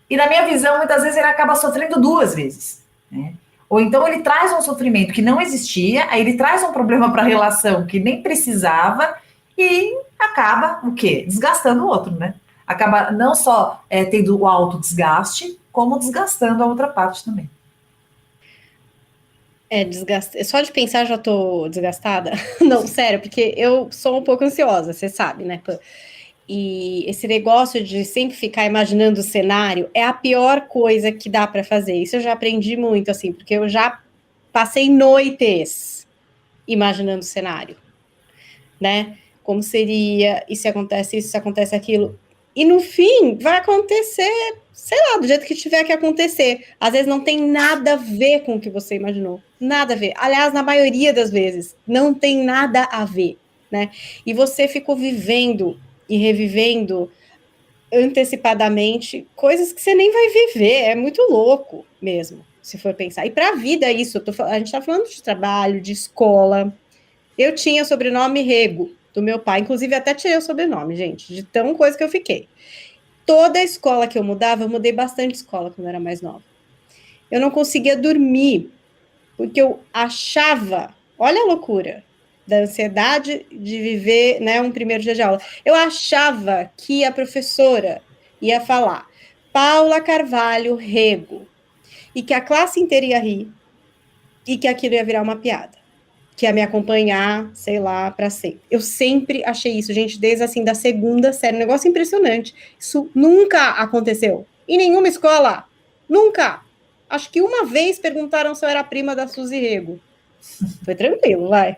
e na minha visão, muitas vezes, ele acaba sofrendo 2 vezes, né? Ou então ele traz um sofrimento que não existia, aí ele traz um problema para a relação que nem precisava, e acaba, o quê? Desgastando o outro, né? Acaba não só tendo o autodesgaste, como desgastando a outra parte também. É desgastante. Só de pensar já tô desgastada. Não, sério, porque eu sou um pouco ansiosa, você sabe, né? E esse negócio de sempre ficar imaginando o cenário é a pior coisa que dá para fazer. Isso eu já aprendi muito, assim, porque eu já passei noites imaginando o cenário, né? Como seria, e se acontece isso, se acontece aquilo. E no fim, vai acontecer, sei lá, do jeito que tiver que acontecer. Às vezes não tem nada a ver com o que você imaginou. Nada a ver. Aliás, na maioria das vezes, não tem nada a ver, né? E você ficou vivendo e revivendo antecipadamente coisas que você nem vai viver. É muito louco mesmo, se for pensar. E para a vida, é isso. A gente está falando de trabalho, de escola. Eu tinha sobrenome Rego, do meu pai. Inclusive, até tirei o sobrenome, gente, de tão coisa que eu fiquei. Toda a escola que eu mudava, eu mudei bastante escola quando eu era mais nova. Eu não conseguia dormir, porque eu achava, olha a loucura, da ansiedade de viver, né, um primeiro dia de aula. Eu achava que a professora ia falar Paula Carvalho Rego, e que a classe inteira ia rir, e que aquilo ia virar uma piada, que ia me acompanhar, sei lá, para sempre. Eu sempre achei isso, gente, desde assim, da segunda série, um negócio impressionante. Isso nunca aconteceu, em nenhuma escola, nunca. Acho que uma vez perguntaram se eu era prima da Suzy Rego. Foi tranquilo, vai.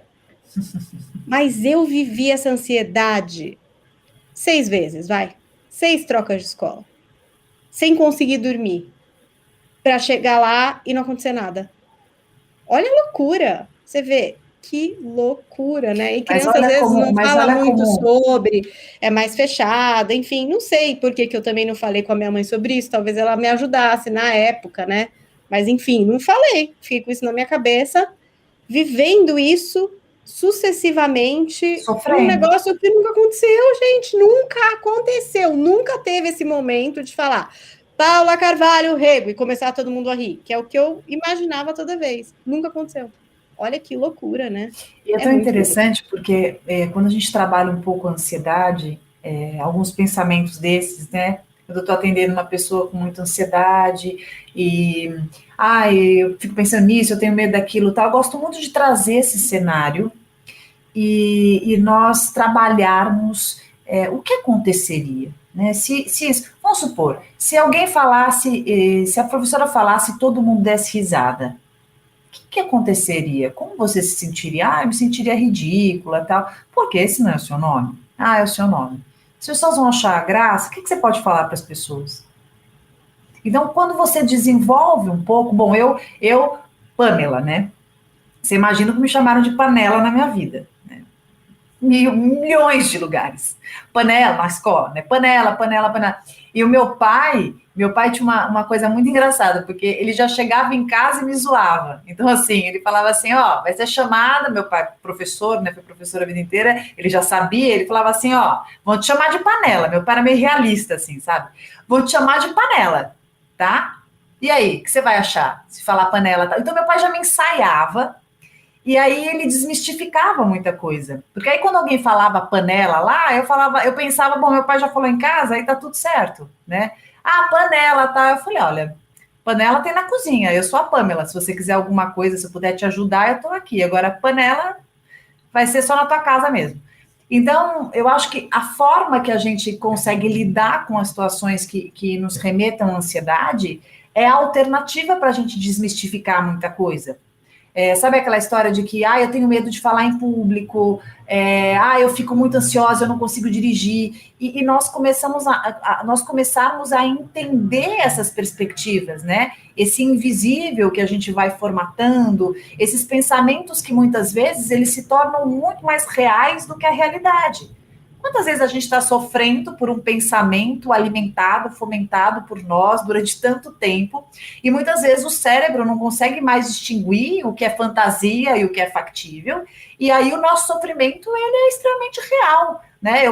Mas eu vivi essa ansiedade 6 vezes, vai. 6 trocas de escola. Sem conseguir dormir. Para chegar lá e não acontecer nada. Olha a loucura. Você vê, que loucura, né? E criança às vezes não fala muito sobre, é mais fechada, enfim, não sei por que eu também não falei com a minha mãe sobre isso, talvez ela me ajudasse na época, né? Mas enfim, não falei, fiquei com isso na minha cabeça, vivendo isso sucessivamente, um Sofrendo. negócio que nunca aconteceu, gente, nunca aconteceu, nunca teve esse momento de falar Paula Carvalho Rego e começar todo mundo a rir, que é o que eu imaginava toda vez, nunca aconteceu. Olha que loucura, né? E é tão interessante porque quando a gente trabalha um pouco a ansiedade, alguns pensamentos desses, né? Eu estou atendendo uma pessoa com muita ansiedade e eu fico pensando nisso, eu tenho medo daquilo, tal. Eu gosto muito de trazer esse cenário e nós trabalharmos o que aconteceria, né? Vamos supor, se alguém falasse, se a professora falasse, todo mundo desse risada. que aconteceria? Como você se sentiria? Ah, eu me sentiria ridícula, tal. Por quê? Esse não é o seu nome? Ah, é o seu nome. As pessoas vão achar graça, o que você pode falar para as pessoas? Então, quando você desenvolve um pouco, bom, Pamela, né? Você imagina que me chamaram de panela na minha vida, né? Milhões de lugares. Panela na escola, né? Panela, panela, panela. E o meu pai tinha uma coisa muito engraçada, porque ele já chegava em casa e me zoava. Então, assim, ele falava assim, ó, vai ser chamada, meu pai, professor, né? Foi professor a vida inteira, ele já sabia, ele falava assim, ó, vão te chamar de panela. Meu pai era meio realista, assim, sabe? Vão te chamar de panela, tá? E aí, o que você vai achar? Se falar panela, tá? Então, meu pai já me ensaiava. E aí ele desmistificava muita coisa. Porque aí quando alguém falava panela lá, eu pensava, bom, meu pai já falou em casa, aí tá tudo certo, né? Ah, panela, tá? Eu falei, olha, panela tem na cozinha, eu sou a Pamela, se você quiser alguma coisa, se eu puder te ajudar, eu tô aqui. Agora, panela vai ser só na tua casa mesmo. Então, eu acho que a forma que a gente consegue lidar com as situações que nos remetam à ansiedade é a alternativa para a gente desmistificar muita coisa. Sabe aquela história de que eu tenho medo de falar em público, eu fico muito ansiosa, eu não consigo dirigir, e nós começarmos a entender essas perspectivas, né? Esse invisível que a gente vai formatando, esses pensamentos que muitas vezes eles se tornam muito mais reais do que a realidade. Quantas vezes a gente está sofrendo por um pensamento alimentado, fomentado por nós durante tanto tempo, e muitas vezes o cérebro não consegue mais distinguir o que é fantasia e o que é factível, e aí o nosso sofrimento ele é extremamente real, né?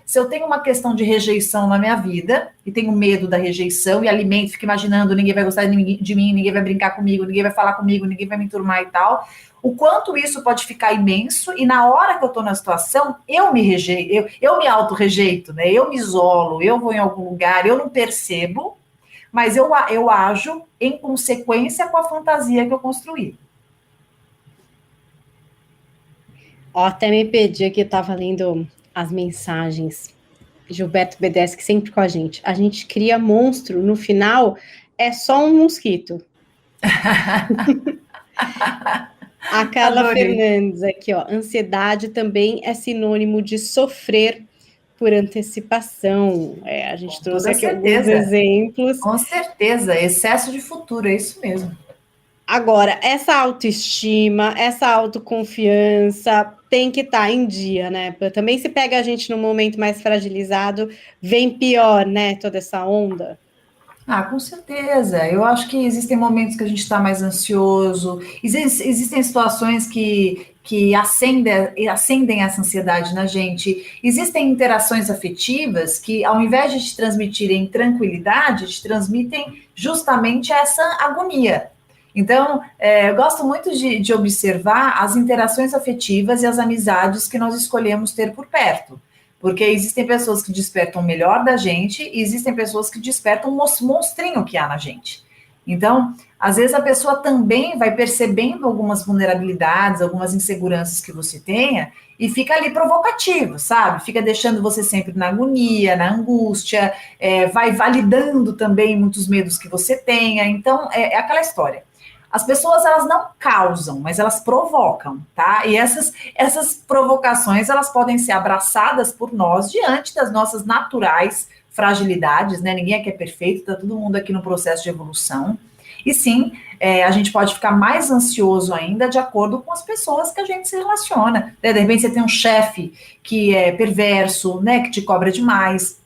Se eu tenho uma questão de rejeição na minha vida, e tenho medo da rejeição, e alimento, fico imaginando, ninguém vai gostar de mim, ninguém vai brincar comigo, ninguém vai falar comigo, ninguém vai me enturmar e tal, o quanto isso pode ficar imenso, e na hora que eu estou na situação, eu me rejeito, eu me auto-rejeito, né? Eu me isolo, eu vou em algum lugar, eu não percebo, mas eu ajo em consequência com a fantasia que eu construí. Ó, até me perdi aqui, estava lendo as mensagens. Gilberto Bedeschi sempre com a gente. A gente cria monstro, no final é só um mosquito. A Carla Adorei. Fernandes aqui, ó. Ansiedade também é sinônimo de sofrer por antecipação. A gente Com trouxe toda aqui alguns certeza. exemplos. Com certeza, excesso de futuro, é isso mesmo. Agora, essa autoestima, essa autoconfiança tem que estar em dia, né? Também se pega a gente num momento mais fragilizado, vem pior, né? Toda essa onda. Com certeza. Eu acho que existem momentos que a gente está mais ansioso, existem situações que acendem essa ansiedade na gente, existem interações afetivas que, ao invés de te transmitirem tranquilidade, te transmitem justamente essa agonia. Então, eu gosto muito de observar as interações afetivas e as amizades que nós escolhemos ter por perto. Porque existem pessoas que despertam o melhor da gente e existem pessoas que despertam o monstrinho que há na gente. Então, às vezes a pessoa também vai percebendo algumas vulnerabilidades, algumas inseguranças que você tenha e fica ali provocativo, sabe? Fica deixando você sempre na agonia, na angústia, vai validando também muitos medos que você tenha. Então, é aquela história. As pessoas, elas não causam, mas elas provocam, tá? E essas provocações, elas podem ser abraçadas por nós diante das nossas naturais fragilidades, né? Ninguém aqui é perfeito, tá todo mundo aqui no processo de evolução. E sim, a gente pode ficar mais ansioso ainda de acordo com as pessoas que a gente se relaciona, né? De repente você tem um chefe que é perverso, né? Que te cobra demais.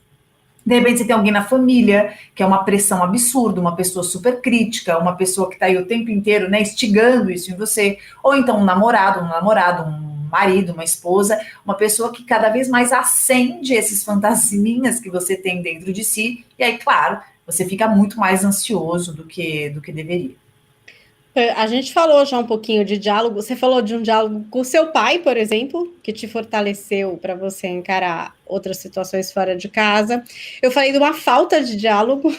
De repente você tem alguém na família que é uma pressão absurda, uma pessoa super crítica, uma pessoa que está aí o tempo inteiro, né, instigando isso em você, ou então um namorado, um marido, uma esposa, uma pessoa que cada vez mais acende esses fantasminhas que você tem dentro de si, e aí, claro, você fica muito mais ansioso do que deveria. A gente falou já um pouquinho de diálogo. Você falou de um diálogo com o seu pai, por exemplo, que te fortaleceu para você encarar outras situações fora de casa. Eu falei de uma falta de diálogo,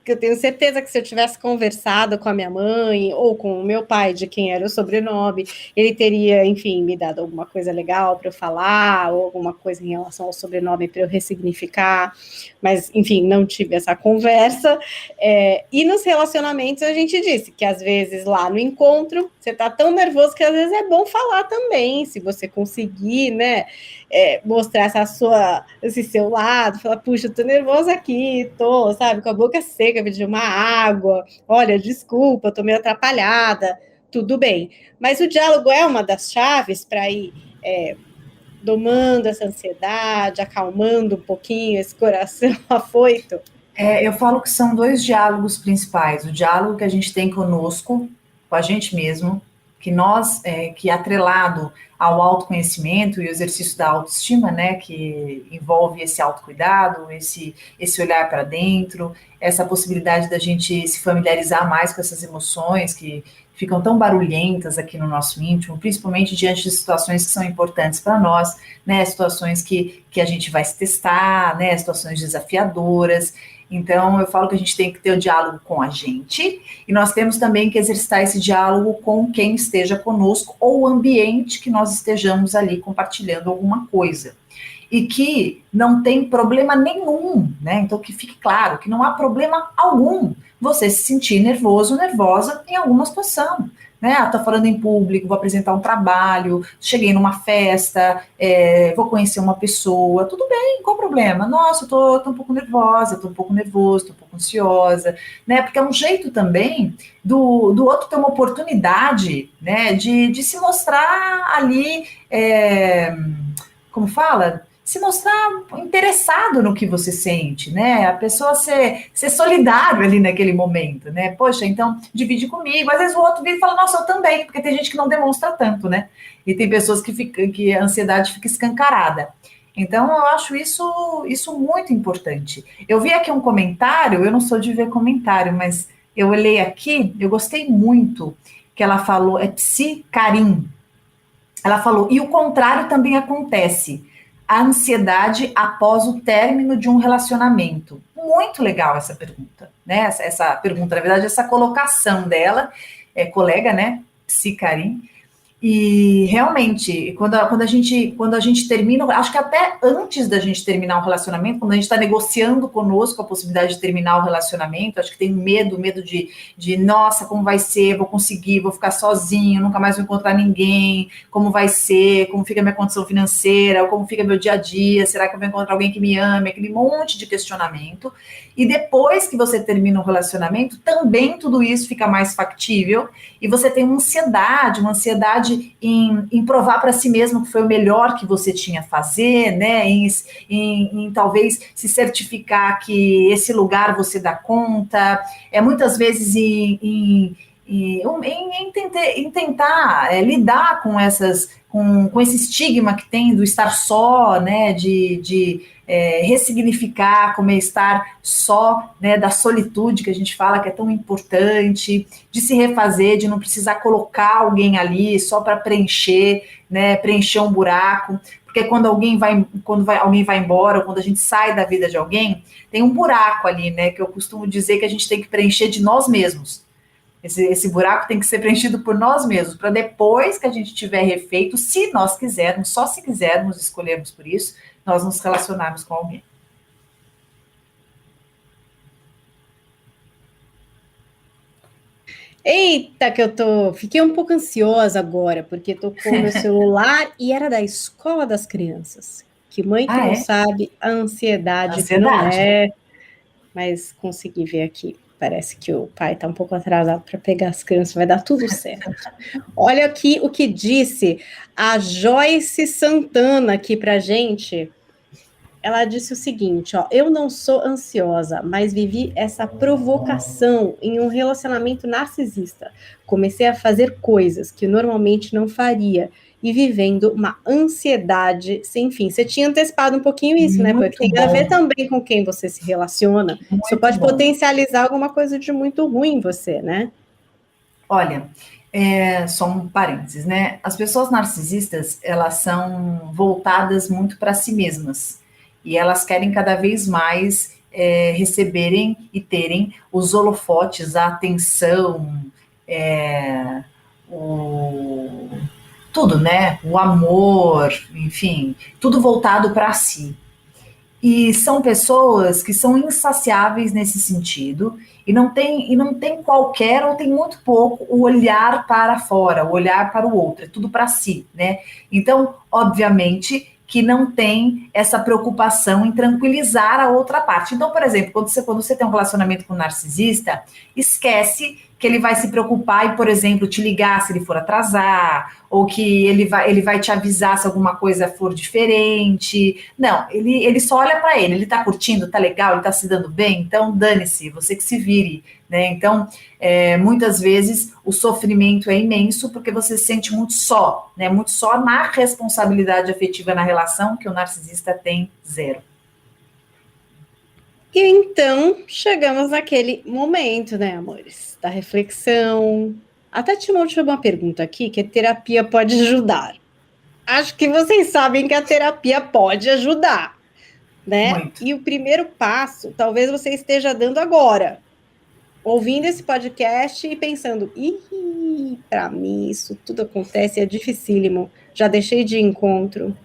que eu tenho certeza que se eu tivesse conversado com a minha mãe ou com o meu pai, de quem era o sobrenome, ele teria, enfim, me dado alguma coisa legal para eu falar, ou alguma coisa em relação ao sobrenome para eu ressignificar, mas, enfim, não tive essa conversa. E nos relacionamentos a gente disse que às vezes lá no encontro você tá tão nervoso que às vezes é bom falar também, se você conseguir, né, mostrar esse seu lado, falar, puxa, eu tô nervosa aqui, sabe, com a boca seca, pedir uma água, olha, desculpa, tô meio atrapalhada, tudo bem. Mas o diálogo é uma das chaves para ir domando essa ansiedade, acalmando um pouquinho esse coração afoito. Eu falo que são dois diálogos principais. O diálogo que a gente tem conosco, com a gente mesmo, que é atrelado ao autoconhecimento e o exercício da autoestima, né, que envolve esse autocuidado, esse olhar para dentro, essa possibilidade da gente se familiarizar mais com essas emoções que ficam tão barulhentas aqui no nosso íntimo, principalmente diante de situações que são importantes para nós, né, situações que a gente vai se testar, né, situações desafiadoras. Então, eu falo que a gente tem que ter o diálogo com a gente, e nós temos também que exercitar esse diálogo com quem esteja conosco, ou o ambiente que nós estejamos ali compartilhando alguma coisa. E que não tem problema nenhum, né? Então, que fique claro que não há problema algum você se sentir nervoso, nervosa em alguma situação. Né? Estou falando em público, vou apresentar um trabalho, cheguei numa festa, vou conhecer uma pessoa, tudo bem, qual o problema? Nossa, eu tô um pouco nervosa, estou um pouco nervoso, estou um pouco ansiosa, né? Porque é um jeito também do outro ter uma oportunidade, né, de se mostrar ali, como fala? Se mostrar interessado no que você sente, né? A pessoa ser solidário ali naquele momento, né? Poxa, então divide comigo. Às vezes o outro vira e fala, nossa, eu também, porque tem gente que não demonstra tanto, né? E tem pessoas que a ansiedade fica escancarada. Então, eu acho isso muito importante. Eu vi aqui um comentário, eu não sou de ver comentário, mas eu olhei aqui, eu gostei muito, que ela falou, Psi Karim. Ela falou, e o contrário também acontece. A ansiedade após o término de um relacionamento. Muito legal essa pergunta, né? Essa pergunta, na verdade, essa colocação dela, colega, né? Psi Karim. E realmente, quando a gente termina, acho que até antes da gente terminar um relacionamento, quando a gente está negociando conosco a possibilidade de terminar o relacionamento, acho que tem medo de nossa, como vai ser, vou conseguir, vou ficar sozinho, nunca mais vou encontrar ninguém, como vai ser, como fica a minha condição financeira, como fica meu dia a dia, será que eu vou encontrar alguém que me ame, aquele monte de questionamento. E depois que você termina um relacionamento, também tudo isso fica mais factível, e você tem uma ansiedade em provar para si mesmo que foi o melhor que você tinha a fazer, né? Em talvez se certificar que esse lugar você dá conta, muitas vezes em tentar lidar com com esse estigma que tem do estar só, né? De ressignificar como é estar só, né, da solitude que a gente fala que é tão importante, de se refazer, de não precisar colocar alguém ali só para preencher, né, preencher um buraco, porque quando alguém vai embora, ou quando a gente sai da vida de alguém, tem um buraco ali, né, que eu costumo dizer que a gente tem que preencher de nós mesmos. Esse buraco tem que ser preenchido por nós mesmos, para depois que a gente tiver refeito, se nós quisermos, só se quisermos, escolhermos por isso, nós nos relacionarmos com alguém. Eita, que fiquei um pouco ansiosa agora, porque tocou meu celular e era da escola das crianças. Que mãe que não sabe a ansiedade que não é, mas consegui ver aqui. Parece que o pai está um pouco atrasado para pegar as crianças, vai dar tudo certo. Olha aqui o que disse a Joyce Santana aqui para gente. Ela disse o seguinte, ó, eu não sou ansiosa, mas vivi essa provocação em um relacionamento narcisista. Comecei a fazer coisas que normalmente não faria e vivendo uma ansiedade sem fim. Você tinha antecipado um pouquinho isso, né? Porque tem a ver também com quem você se relaciona. Isso pode potencializar alguma coisa de muito ruim em você, né? Olha, só um parênteses, né? As pessoas narcisistas, elas são voltadas muito para si mesmas. E elas querem cada vez mais receberem e terem os holofotes, a atenção, tudo, né? O amor, enfim, tudo voltado para si. E são pessoas que são insaciáveis nesse sentido e não tem qualquer ou tem muito pouco o olhar para fora, o olhar para o outro, é tudo para si, né? Então, obviamente que não tem essa preocupação em tranquilizar a outra parte. Então, por exemplo, quando você tem um relacionamento com um narcisista, esquece que ele vai se preocupar e, por exemplo, te ligar se ele for atrasar, ou que ele vai te avisar se alguma coisa for diferente. Não, ele só olha para ele tá curtindo, tá legal, ele tá se dando bem, então dane-se, você que se vire, né? Então, muitas vezes o sofrimento é imenso porque você se sente muito só, né? Muito só na responsabilidade afetiva na relação, que o narcisista tem zero. E então, chegamos naquele momento, né, amores, da reflexão. Até tinha uma última pergunta aqui, que a terapia pode ajudar. Acho que vocês sabem que a terapia pode ajudar, né? Muito. E o primeiro passo, talvez você esteja dando agora, ouvindo esse podcast e pensando, para mim isso tudo acontece, é dificílimo, já deixei de encontro,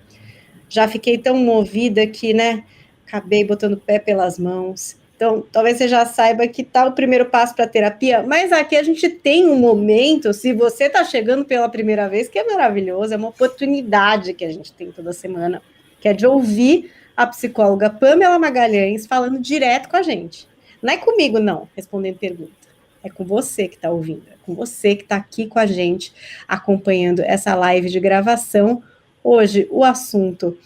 já fiquei tão movida que, né, acabei botando o pé pelas mãos. Então, talvez você já saiba que tá o primeiro passo para a terapia, mas aqui a gente tem um momento, se você está chegando pela primeira vez, que é maravilhoso, é uma oportunidade que a gente tem toda semana, que é de ouvir a psicóloga Pamela Magalhães falando direto com a gente. Não é comigo, não, respondendo pergunta. É com você que está ouvindo, é com você que está aqui com a gente, acompanhando essa live de gravação. Hoje, o assunto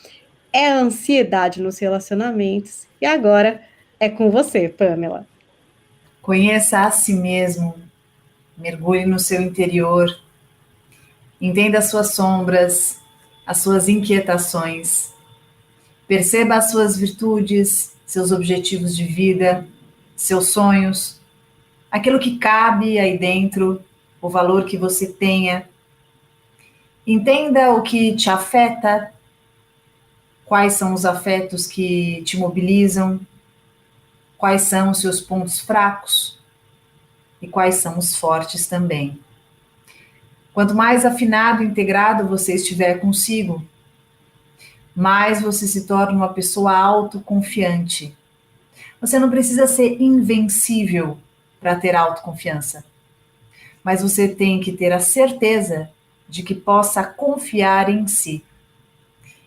é a ansiedade nos relacionamentos. E agora é com você, Pamela. Conheça a si mesmo, mergulhe no seu interior, entenda as suas sombras, as suas inquietações, perceba as suas virtudes, seus objetivos de vida, seus sonhos, aquilo que cabe aí dentro, o valor que você tenha. Entenda o que te afeta, quais são os afetos que te mobilizam, quais são os seus pontos fracos e quais são os fortes também. Quanto mais afinado e integrado você estiver consigo, mais você se torna uma pessoa autoconfiante. Você não precisa ser invencível para ter autoconfiança, mas você tem que ter a certeza de que possa confiar em si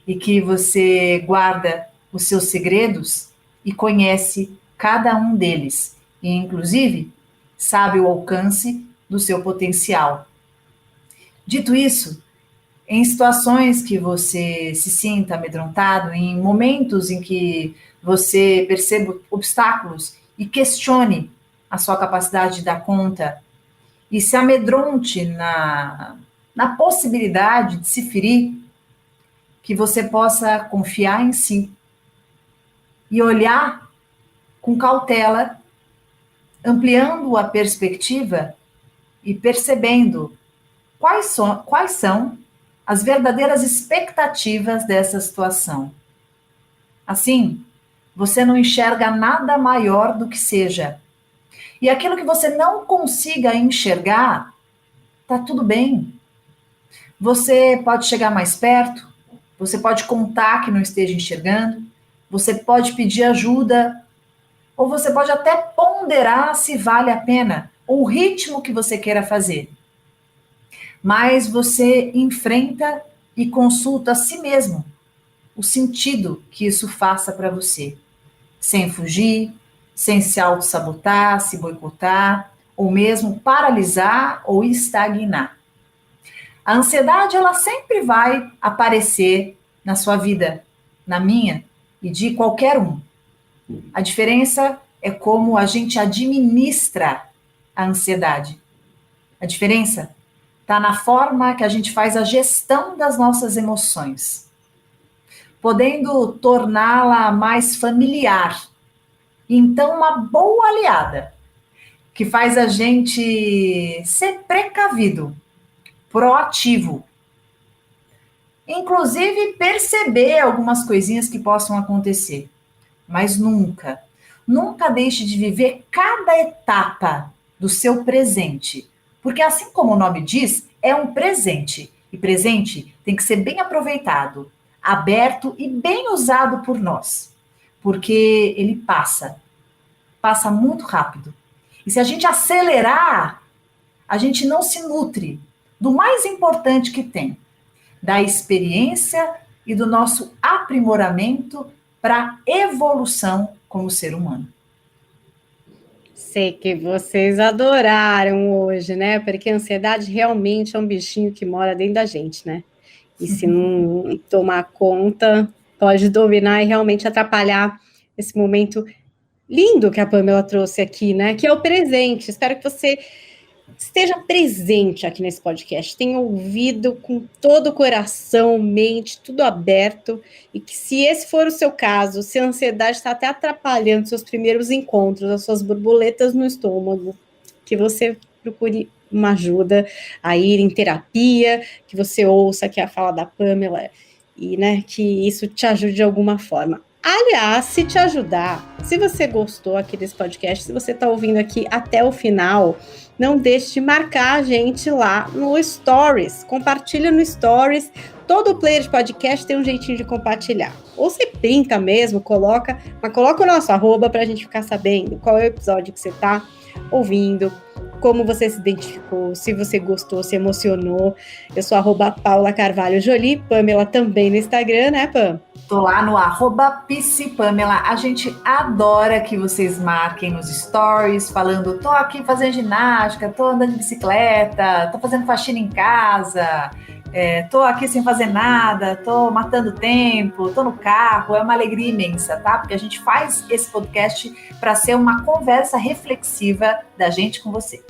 e que você guarda os seus segredos e conhece cada um deles e, inclusive, sabe o alcance do seu potencial. Dito isso, em situações que você se sinta amedrontado, em momentos em que você perceba obstáculos e questione a sua capacidade de dar conta e se amedronte na possibilidade de se ferir, que você possa confiar em si e olhar com cautela, ampliando a perspectiva e percebendo quais são as verdadeiras expectativas dessa situação. Assim, você não enxerga nada maior do que seja. E aquilo que você não consiga enxergar, tá tudo bem. Você pode chegar mais perto, você pode contar que não esteja enxergando, você pode pedir ajuda, ou você pode até ponderar se vale a pena, ou o ritmo que você queira fazer. Mas você enfrenta e consulta a si mesmo o sentido que isso faça para você, sem fugir, sem se auto-sabotar, se boicotar, ou mesmo paralisar ou estagnar. A ansiedade, ela sempre vai aparecer na sua vida, na minha e de qualquer um. A diferença é como a gente administra a ansiedade. A diferença está na forma que a gente faz a gestão das nossas emoções, podendo torná-la mais familiar. E então, uma boa aliada, que faz a gente ser precavido, proativo. Inclusive, perceber algumas coisinhas que possam acontecer. Mas nunca, Nunca deixe de viver cada etapa do seu presente, porque assim como o nome diz, é um presente, e presente tem que ser bem aproveitado, aberto e bem usado por nós, porque ele passa muito rápido. E se a gente acelerar, a gente não se nutre do mais importante que tem, da experiência e do nosso aprimoramento para evolução como ser humano. Sei que vocês adoraram hoje, né? Porque a ansiedade realmente é um bichinho que mora dentro da gente, né? E se não tomar conta, pode dominar e realmente atrapalhar esse momento lindo que a Pamela trouxe aqui, né? Que é o presente. Espero que você esteja presente aqui nesse podcast, tenha ouvido com todo o coração, mente, tudo aberto, e que se esse for o seu caso, se a ansiedade está até atrapalhando seus primeiros encontros, as suas borboletas no estômago, que você procure uma ajuda a ir em terapia, que você ouça aqui a fala da Pamela, e né, que isso te ajude de alguma forma. Aliás, se te ajudar, se você gostou aqui desse podcast, se você está ouvindo aqui até o final, não deixe de marcar a gente lá no Stories. Compartilha no Stories. Todo player de podcast tem um jeitinho de compartilhar. Ou você printa mesmo, coloca o nosso @ para a gente ficar sabendo qual é o episódio que você está ouvindo, como você se identificou, se você gostou, se emocionou. Eu sou @PaulaCarvalhoJolie, Pamela também no Instagram, né, Pam? Tô lá no @PsiPamela. A gente adora que vocês marquem nos stories, falando, tô aqui fazendo ginástica, tô andando de bicicleta, tô fazendo faxina em casa, tô aqui sem fazer nada, tô matando tempo, tô no carro. É uma alegria imensa, tá? Porque a gente faz esse podcast para ser uma conversa reflexiva da gente com você.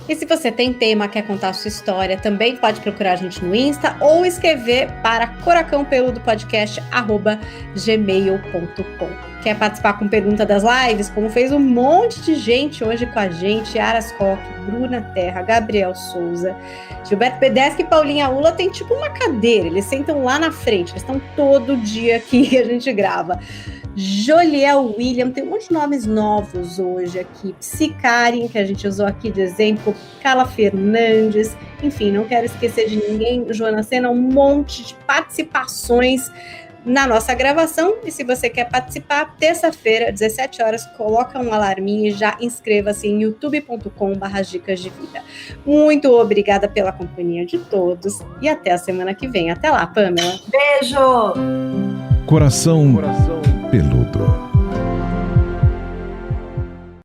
E se você tem tema, quer contar a sua história, também pode procurar a gente no Insta ou escrever para coracãopeludopodcast@gmail.com. Quer participar com pergunta das lives, como fez um monte de gente hoje com a gente, Aras Koch, Bruna Terra, Gabriel Souza, Gilberto Pedeschi e Paulinha Ula, tem tipo uma cadeira, eles sentam lá na frente, eles estão todo dia aqui que a gente grava. Joliel William, tem um monte de nomes novos hoje aqui, Psicarin, que a gente usou aqui de exemplo, Carla Fernandes, enfim, não quero esquecer de ninguém, Joana Sena, um monte de participações na nossa gravação, e se você quer participar, terça-feira, 17 horas, coloca um alarminho e já inscreva-se em youtube.com/dicas de vida. Muito obrigada pela companhia de todos, e até a semana que vem. Até lá, Pamela. Beijo! Coração peludo.